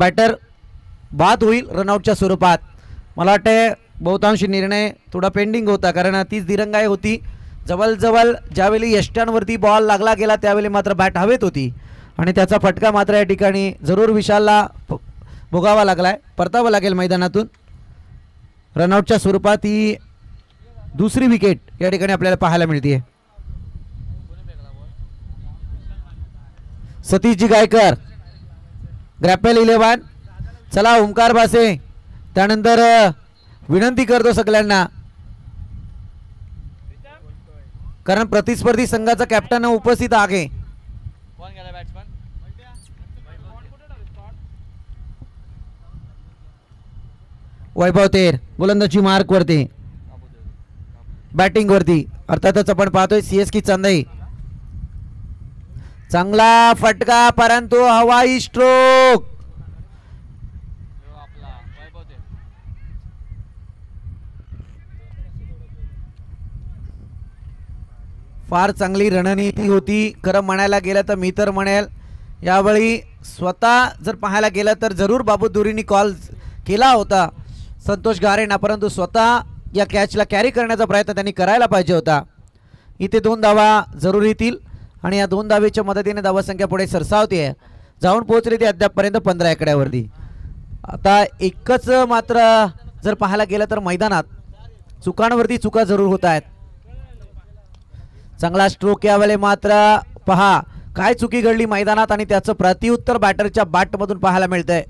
बॅटर बाद होईल रनआउटच्या स्वरूपात. मला वाटते बहुतांशी निर्णय थोडा पेंडिंग होता, कारण तीच दिरंगाई होती. जवळजवळ ज्यावेळी यष्ट्यांवरती बॉल लागला गेला त्यावेळी मात्र बॅट हवेत होती आणि त्याचा फटका मात्र या ठिकाणी जरूर विशालला भोगावा लागलाय. परतावं लागेल मैदानातून. रनआउटच्या स्वरूपात ही दुसरी विकेट या ठिकाणी आपल्याला पाहायला मिळते. सतीशजी गायकर ग्रॅपेल 11. चला ओंकार बासे. त्यानंतर विनंती करतो सगळ्यांना, कारण प्रतिस्पर्धी संघाचा कॅप्टन उपस्थित आहे. वैभव तेर गोलंदाजी मार्क वरती, बॅटिंग वरती. अर्थातच आपण पाहतोय CSK चांदई. चांगला फटका परंतु हवाई स्ट्रोक. फार चांगली रणनीती होती. खरं म्हणायला गेलं तर मी तर म्हणेल यावेळी स्वतः जर पाहायला गेलं तर जरूर बाबू दुरींनी कॉल केला होता संतोष गारेंना, परंतु स्वतः या कॅचला कॅरी करण्याचा प्रयत्न त्यांनी करायला पाहिजे होता. इथे 2 धावा जरूर येतील आणि या 2 धावेच्या मदतीने धावसंख्या पुढे सरसावते आहे. जाऊन पोहोचली ती अद्यापपर्यंत 15 आकड्यावरती. आता एकच मात्र जर पाहायला गेलं तर मैदानात चुकांवरती चुका जरूर होत आहेत. चांगला स्ट्रोक यावेळी मात्र पहा काय चुकी घडली मैदानात आणि त्याचं प्रतिउत्तर बॅटरच्या बॅटमधून पाहायला मिळतंय.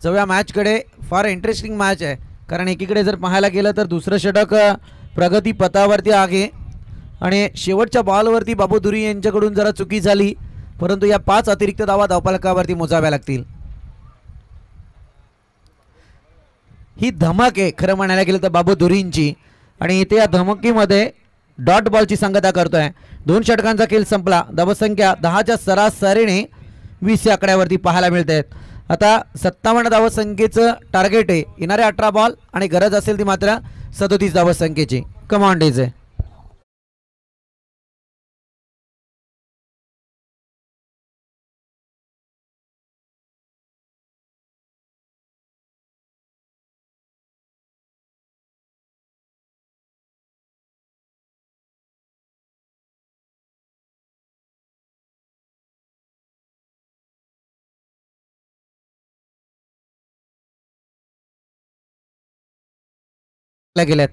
जाऊया मॅचकडे. फार इंटरेस्टिंग मॅच आहे कारण एकीकडे जर पाहायला गेलं तर दुसरं षटक प्रगती पथावरती आहे आणि शेवटच्या बॉलवरती बाबू दुरी यांच्याकडून जरा चुकी झाली, परंतु या 5 अतिरिक्त धावा धावफलकावरती मोजाव्या लागतील. ही धमक आहे खरं म्हणायला गेलं तर बाबू दुरींची आणि इथे या धमकीमध्ये डॉट बॉलची संगता करतोय. 2 षटकांचा खेळ संपला. धावसंख्या 10च्या सरासरीने 20 आकड्यावरती पाहायला मिळते. आता 57 धावसंख्येचं टार्गेट आहे. येणारे 18 बॉल आणि गरज असेल ती मात्र 37 धावसंख्येची. कमांड डेज आहे. गेल्यात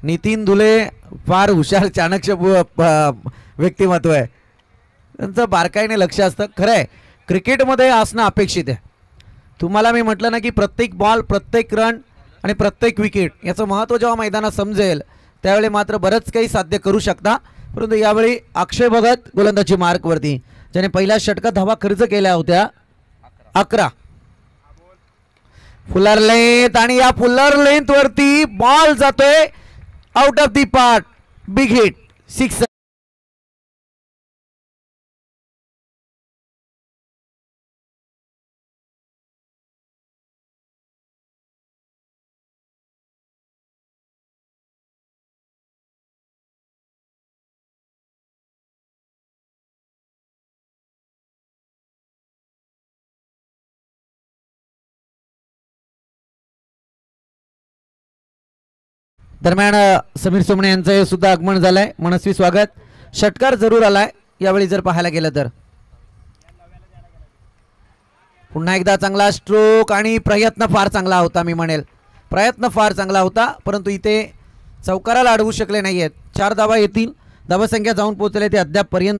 नितीन दुले फार हुशार चाणक्य व्यक्तिमत्व आहे. त्यांचं बारकाईने लक्ष असतं. खरं आहे क्रिकेटमध्ये असणं अपेक्षित आहे. तुम्हाला मी म्हटलं ना की प्रत्येक बॉल, प्रत्येक रन आणि प्रत्येक विकेट याचं महत्त्व जेव्हा मैदानात समजेल त्यावेळी मात्र बरंच काही साध्य करू शकता. परंतु यावेळी अक्षय भगत गोलंदाजी मार्कवरती, ज्याने पहिल्या षटकात धावा खर्च केल्या होत्या 11. फुलर लेंथ आणि या फुलर लेंथ वरती बॉल जातोय out of the part. Big hit 6. दरम्यान समीर सोमणे यांचं सुद्धा आगमन झालंय. मनस्वी स्वागत. षटकार जरूर आलाय यावेळी जर पाहायला गेलं तर. पुन्हा एकदा चांगला स्ट्रोक आणि प्रयत्न फार चांगला होता. मी म्हणेल प्रयत्न फार चांगला होता, परंतु इथे चौकाराला अडवू शकले नाही आहेत. 4 धावा येतील. धावसंख्या जाऊन पोहोचले ते अद्यापपर्यंत.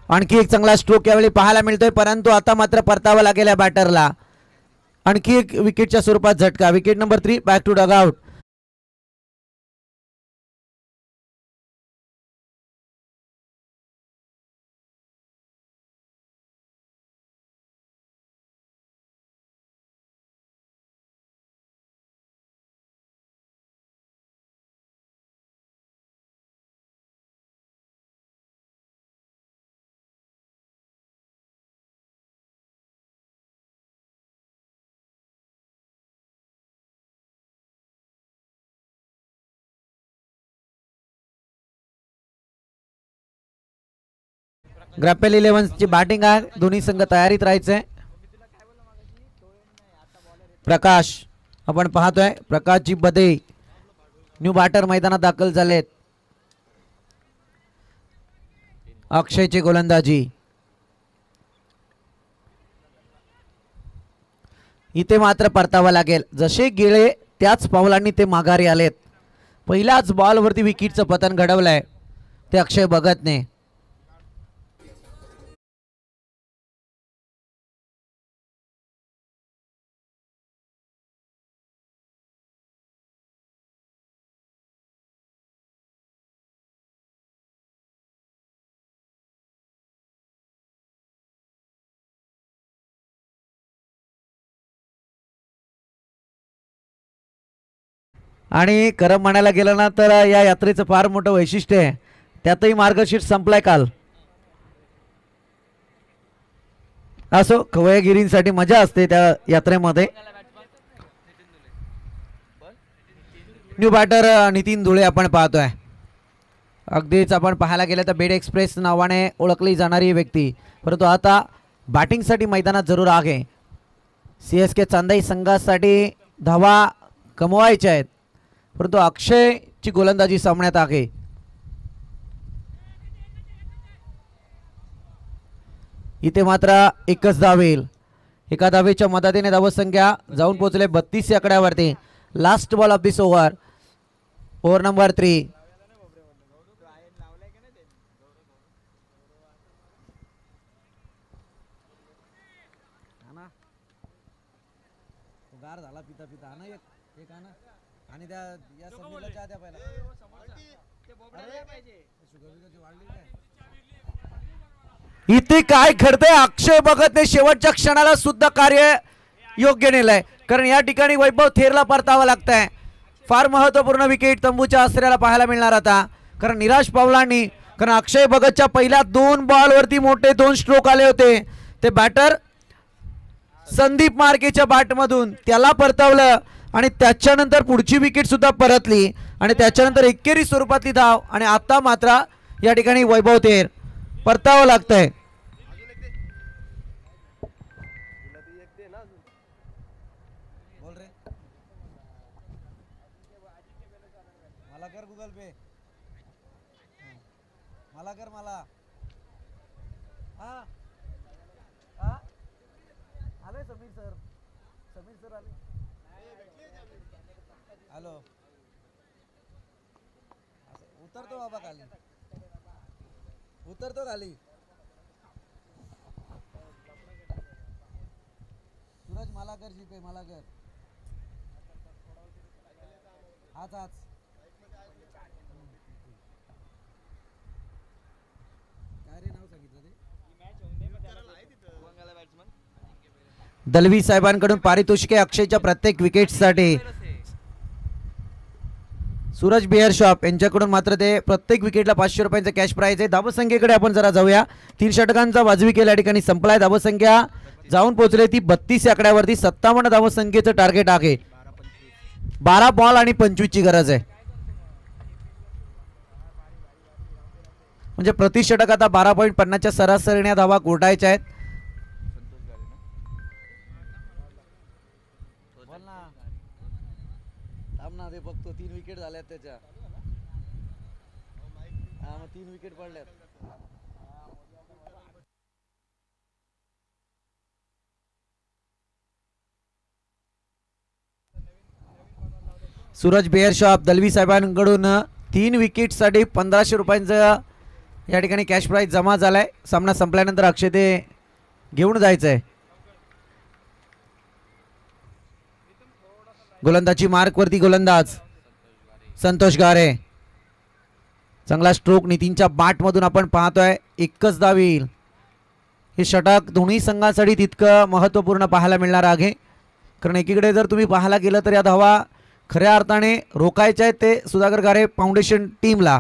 आणखी एक चांगला स्ट्रोक यावेळी पाहायला मिळतोय, परंतु आता मात्र परतावा लागेल या बॅटरला. आणखी एक विकेटच्या स्वरूपात झटका. Wicket number 3. Back to dugout. ग्रॅपेल 11 ची बॅटिंग आहे. दोन्ही संघ तयारीत राहायचंय. प्रकाश आपण पाहतोय. प्रकाशजी बदे न्यू बॅटर मैदानात दाखल झालेत. अक्षयची गोलंदाजी. इथे मात्र परतावा लागेल. जसे गेले त्याच पावलांनी ते माघारी आलेत. पहिल्याच बॉलवरती विकेटचं पतन घडवलंय ते अक्षय भगतने. आणि खरं म्हणायला गेलं ना तर या यात्रेचं फार मोठं वैशिष्ट्य आहे. त्यातही मार्गशीर्ष संपलाय काल. असो, खवय्यागिरींसाठी मजा असते त्या यात्रेमध्ये. न्यू बॅटर नितीन धुळे आपण पाहतोय. अगदीच आपण पाहायला गेलं तर बेड एक्सप्रेस नावाने ओळखली जाणारी व्यक्ती, परंतु आता बॅटिंगसाठी मैदानात जरूर आहे. CSK चांदाई संघासाठी धावा कमवायच्या आहेत, परंतु अक्षयची गोलंदाजी सामन्यात आहे. इथे मात्र एकच धाव येईल. एका धावेच्या मदतीने धावसंख्या जाऊन पोहोचले 32 आकड्यावरती. Last ball of this over, over number 3. गार झाला पिता पिता ना एक आना. आणि त्या या समीरला चहा द्या पहिला. इथे काय घडतंय? अक्षय भगतने शेवटच्या क्षणाला सुद्धा कार्य योग्य नेलंय, कारण या ठिकाणी वैभव थेरला परतावा लागतंय. फार महत्वपूर्ण विकेट तंबूच्या आसऱ्याला पाहायला मिळणार आता, कारण निराश पावलांनी, कारण अक्षय भगतच्या पहिल्या 2 बॉलवरती मोठे 2 स्ट्रोक आले होते. ते बॅटर संदीप मार्केच्या बॅटमधून त्याला परतवलं आणि त्याच्यानंतर पुढची विकेट सुद्धा परतली आणि त्याच्यानंतर एकेरी स्वरूपातली धाव. आणि आता मात्र या ठिकाणी वैभव थेर परतावं लागतंय. मला कर गुगल पे, मला कर मला. हा हा आले समीर सर, समीर सर आले. हॅलो, उतरतो बाबा खाली, उतरतो खाली. सूरज मला कर जीपे, मला कर. हाच हाच. काय रे नाव सांगितलं ते? दलवी साहेबांकडून पारितोषिके अक्षयच्या प्रत्येक विकेटसाठी. सूरज बिअर शॉप यांच्याकडून मात्र ते प्रत्येक विकेटला 500 रुपयांचं कॅश प्राइज आहे. धावसंख्येकडे आपण जरा जाऊया. 3 षटकांचा वाजवी केला या ठिकाणी संपलाय. धावसंख्या जाऊन पोहोचले ती 32 आकड्यावरती. 57 धावसंख्येचं टार्गेट आहे. 12 बॉल आणि 25 ची गरज आहे. म्हणजे प्रति षटक आता 12.50च्या सरासरीने धावा कोटायच्या आहेत. ते बघतो 3 विकेट झाल्यात त्याच्या. हा मग 3 विकेट पडल्यात. सूरज बेअर शॉप दलवी साहेबांकडून 3 विकेटसाठी 1500 रुपयांचं या ठिकाणी कॅश प्राइज जमा झालाय. सामना संपल्यानंतर अक्षय ते घेऊन जायचंय. गोलंदाजी मार्कवरती गोलंदाज संतोष गारे. चांगला स्ट्रोक नितीनच्या बॅटमधून आपण पाहतोय. एकच धाव येईल. हे षटक दोन्ही संघांसाठी तितकं महत्त्वपूर्ण पाहायला मिळणार आहे, कारण एकीकडे जर तुम्ही पाहायला गेलं तर या धावा खऱ्या अर्थाने रोखायच्या आहेत ते सुधाकर गारे फाउंडेशन टीमला,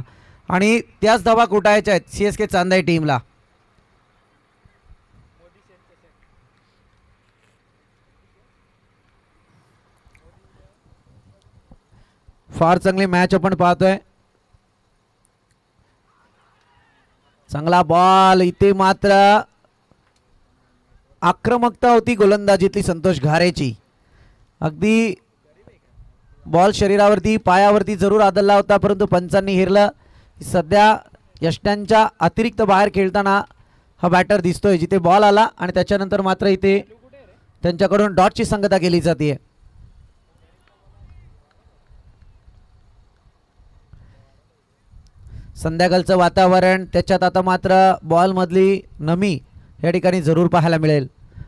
आणि त्याच धावा कोटायच्या आहेत CSK चांदाई टीमला. फार चांगली मॅच आपण पाहतोय. चांगला बॉल. इथे मात्र आक्रमकता होती गोलंदाजीतली संतोष घारेची. अगदी बॉल शरीरावरती पायावरती जरूर आदळला होता, परंतु पंचांनी हेरलं. सध्या यष्ट्यांच्या अतिरिक्त बाहेर खेळताना हा बॅटर दिसतोय, जिथे बॉल आला आणि त्याच्यानंतर मात्र इथे त्यांच्याकडून डॉटची संगता केली जाते. संध्याकाळचं वातावरण, त्याच्यात आता मात्र बॉलमधली नमी या ठिकाणी जरूर पाहायला मिळेल.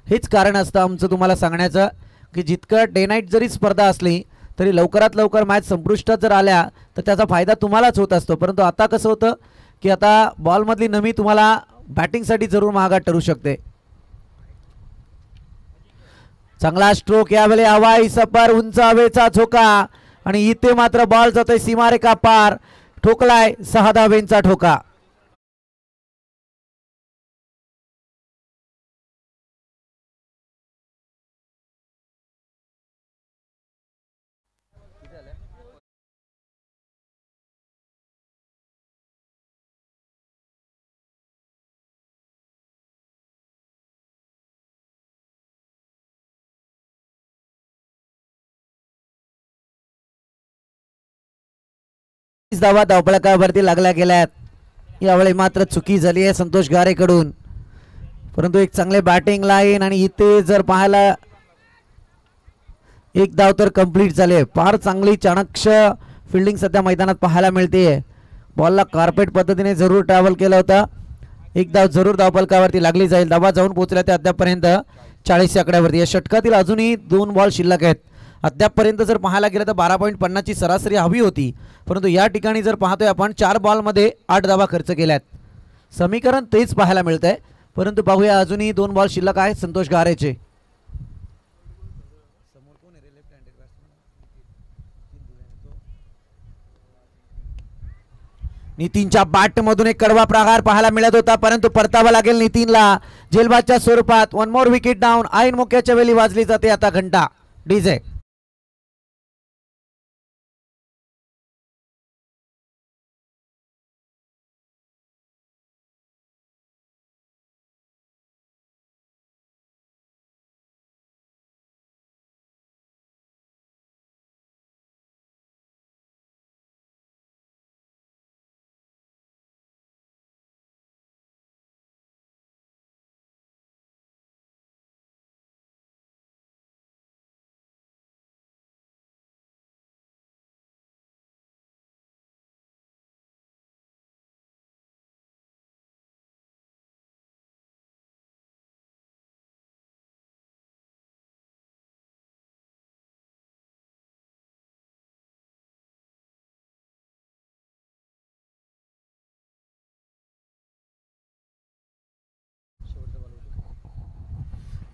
हेच कारण असतं आमचं तुम्हाला सांगण्याचं की जितकं डे नाईट जरी स्पर्धा असली तरी लवकरात लवकर मॅच संपुष्टात जर आल्या तर त्याचा फायदा तुम्हालाच होत असतो. परंतु आता कसं होतं की आता बॉलमधली नमी तुम्हाला बॅटिंगसाठी जरूर महागात ठरू शकते. चांगला स्ट्रोक यावेळी हवाई सपर, उंच हवेचा झोका आणि इथे मात्र बॉल जातोय सीमारेखा पार. ठोकलाय 6 धावेंचा ठोका. धावा धावपळकावरती लागल्या गेल्यात. यावेळी मात्र चुकी झाली आहे संतोष गारेकडून, परंतु एक चांगले बॅटिंग लाईन आणि इथे जर पाहायला एक धाव तर कंप्लीट झाले. फार चांगली चाणक्य फिल्डिंग सध्या मैदानात पाहायला मिळते. बॉलला कार्पेट पद्धतीने जरूर ट्रॅव्हल केलं होतं. एक धाव जरूर धावपळकावरती लागली जाईल. धावा जाऊन पोहोचल्या ते अद्यापपर्यंत 40 आकड्यावरती. या षटकातील अजूनही 2 बॉल शिल्लक आहेत. अद्यापपर्यंत जर पाहायला गेलं तर 12.50 ची सरासरी हवी होती, परंतु या ठिकाणी जर पाहतोय आपण 4 बॉलमध्ये 8 धावा खर्च केल्यात. समीकरण तेच पाहायला मिळतंय, परंतु पाहूया अजूनही 2 बॉल शिल्लक आहेत संतोष गारेचे. नितीनच्या बॅटमधून एक कडवा प्रहार पाहायला मिळत होता, परंतु परतावा लागेल नितीनला जेलबादच्या स्वरूपात. 1 मोर विकेट डाऊन. ऐन मोक्याच्या वेळी वाजली जाते आता घंटा. डीजे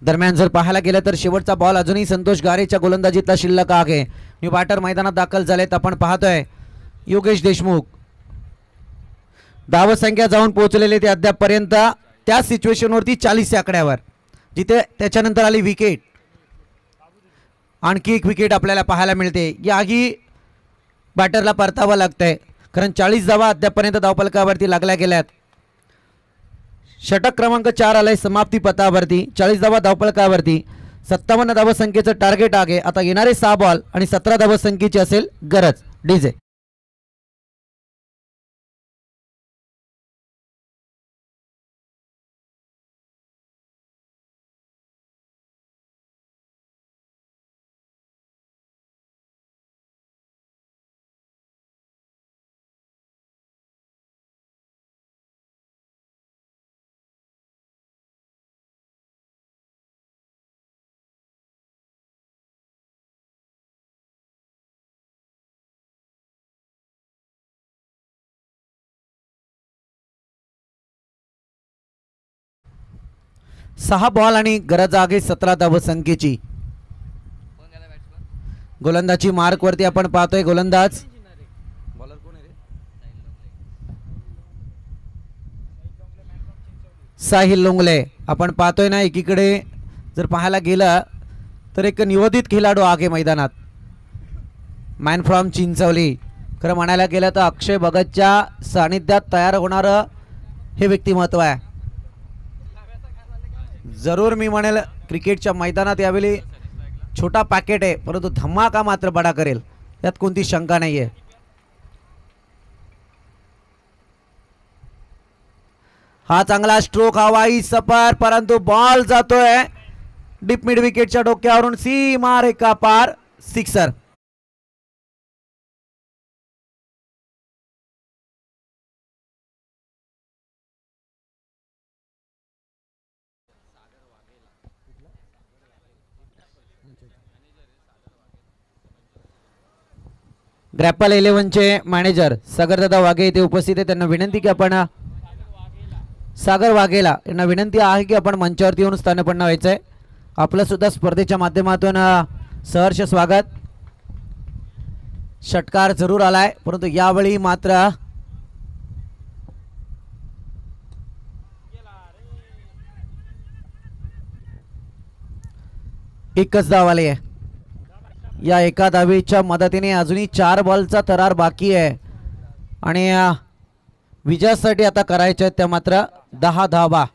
दरम्यान जर पाहायला गेलं तर शेवटचा बॉल अजूनही संतोष गारेच्या गोलंदाजीतला शिल्लक आहे. न्यू बॅटर मैदानात दाखल झालेत. आपण पाहतोय योगेश देशमुख. धावसंख्या जाऊन पोहोचलेले ते अद्यापपर्यंत त्या सिच्युएशनवरती 40 आकड्यावर, जिथे त्याच्यानंतर आली विकेट. आणखी एक विकेट आपल्याला पाहायला मिळते. याही बॅटरला परतावं लागतंय, कारण 40 धावा अद्यापपर्यंत धावफलकावरती लागल्या गेल्यात. षटक क्रमांक 4 आलाय समाप्ती पथावरती. 40 धावा धावफलकावरती. 57 धावसंख्येचं टार्गेट आहे. आता येणारे 6 बॉल आणि 17 धावसंख्येची असेल गरज. डीजे सहा बॉल आणि गरज आहे 17 धावसंख्येची. गोलंदाजी मार्क वरती आपण पाहतोय. गोलंदाज साहिल लोंगले आपण पाहतोय ना. एकीकडे जर पाहायला गेलं तर एक निवदित खेळाडू आहे मैदानात, मॅन फ्रॉम चिंचवली. खरं म्हणायला गेलं तर अक्षय भगतच्या सानिध्यात तयार होणारं हे व्यक्तिमत्व आहे. जरूर मी म्हणेल क्रिकेटच्या मैदानात यावेळी छोटा पॅकेट आहे, परंतु धमाका मात्र बडा करेल. यात कोणती शंका नाहीये. हा चांगला स्ट्रोक, हवाई सफर, परंतु बॉल जातोय डीप मिड विकेटच्या डोक्यावरून सीमा रेखा पार, सिक्सर. ग्रॅपल 11चे मॅनेजर सागरदादा वाघे इथे उपस्थित आहे. त्यांना विनंती की आपण सागर वाघेला यांना विनंती आहे की आपण मंचावरती येऊन स्थानपन्न व्हायचं आहे. आपलं सुद्धा स्पर्धेच्या माध्यमातून सहर्ष स्वागत. षटकार जरूर आलाय, परंतु यावेळी मात्र एकच धाव आली आहे. या एका धावेच्या मदतीने अजूनही 4 बॉलचा थरार बाकी आहे आणि विजयासाठी आता करायच्या आहेत त्या मात्र 10 धावा.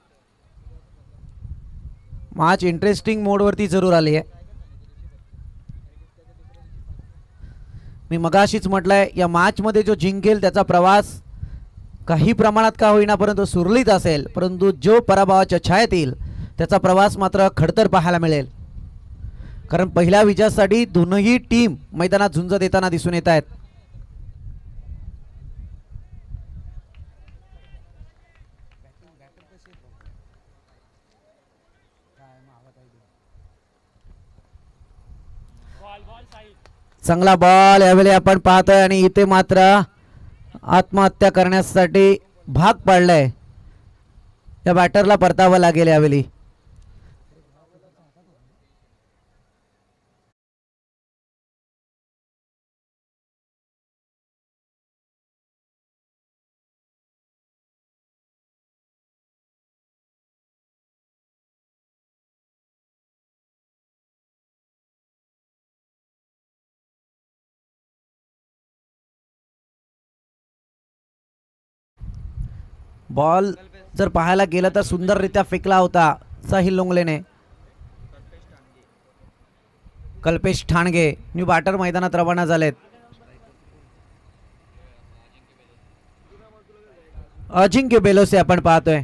मॅच इंटरेस्टिंग मोडवरती जरूर आली आहे. मी मगाशीच म्हटलंय या मॅचमध्ये जो जिंकेल त्याचा प्रवास काही प्रमाणात का होईना परंतु सुरळीत असेल, परंतु जो पराभवाच्या छायेत येईल त्याचा प्रवास मात्र खडतर पाहायला मिळेल. कारण पहिल्या विजयासाठी दोनही टीम मैदानात झुंज देताना दिसून येत आहेत. चांगला बॉल यावेळी आपण पाहतोय आणि इथे मात्र आत्महत्या करण्यासाठी भाग पाडलाय. या बॅटरला परतावं लागेल यावेळी. बॉल जर पाहायला गेलं तर सुंदररित्या फेकला होता साहिल लोंगलेने. कल्पेश ठाणगे न्यू बॅटर मैदानात रवाना झालेत. अजिंक्य बेलोसे आपण पाहतोय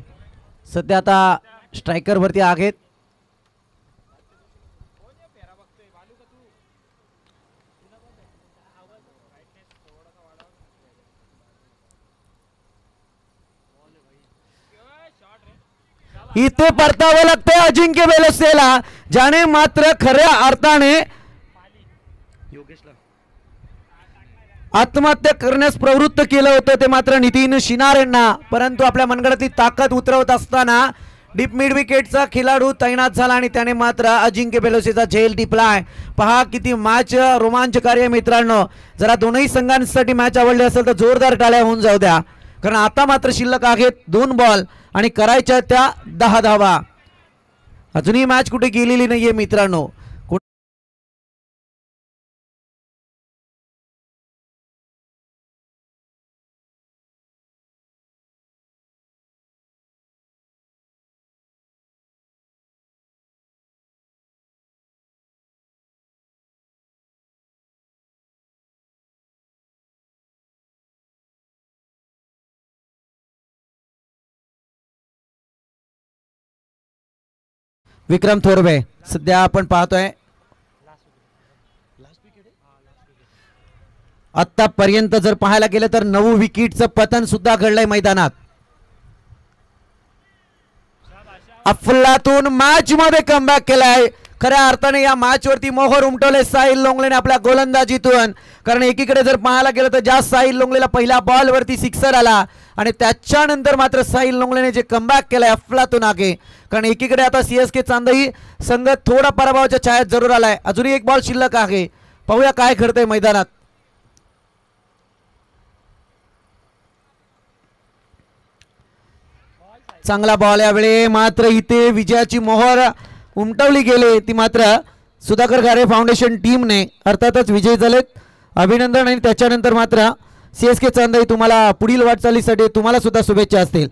सध्या आता स्ट्रायकर वरती आहेत. इथे परतावं लागतंय अजिंक्य बेलोसेला, ज्याने मात्र खऱ्या अर्थाने आत्महत्या करण्यास प्रवृत्त केलं होतं ते मात्र नितीन शिनार यांना. परंतु आपल्या मनगडातली ताकद उतरवत असताना डीप मिड विकेटचा खेळाडू तैनात झाला आणि त्याने मात्र अजिंक्य बेलोसेचा झेल टिपलाय. पहा किती मॅच रोमांचकारी आहे मित्रांनो. जरा दोनही संघांसाठी मॅच आवडली असेल तर जोरदार टाळ्या होऊन जाऊ द्या, कारण आता मात्र शिल्लक आहेत 2 बॉल आणि करायच्या त्या 10 धावा. अजूनही मॅच कुठे गेलेली नाहीये मित्रांनो. विक्रम थोरवे सध्या आपण पाहतोय आतापर्यंत जर पाहायला गेलं तर 9 विकेटचं पतन सुद्धा घडलंय मैदानात. अफलातून मॅच मध्ये कमबॅक केलाय. खऱ्या अर्थाने या मॅच वरती मोहर उमटवले साहिल लोंगलेने आपल्या गोलंदाजीतून. कारण एकीकडे जर पाहायला गेलं तर ज्या साहिल लोंगलेला पहिल्या बॉल वरती सिक्सर आला आणि त्याच्यानंतर मात्र साहिल लोंगलेने जे कमबॅक केलाय अफलातून आगे. कारण एकीकडे आता सीएसके चांदई संघ थोडा पराभवाच्या छायात जरूर आलाय. अजूनही 1 बॉल शिल्लक आहे. पाहूया काय घडतंय मैदानात. चांगला बॉल यावेळी मात्र इथे विजयाची मोहर उमटवली गेली. ती मात्र सुधाकर गारे फाउंडेशन टीमने अर्थातच विजयी झालेत. अभिनंदन. आणि त्याच्यानंतर मात्र सीएसके चांदई तुम्हाला पुढील वाटचालीसाठी तुम्हाला सुद्धा शुभेच्छा असतील.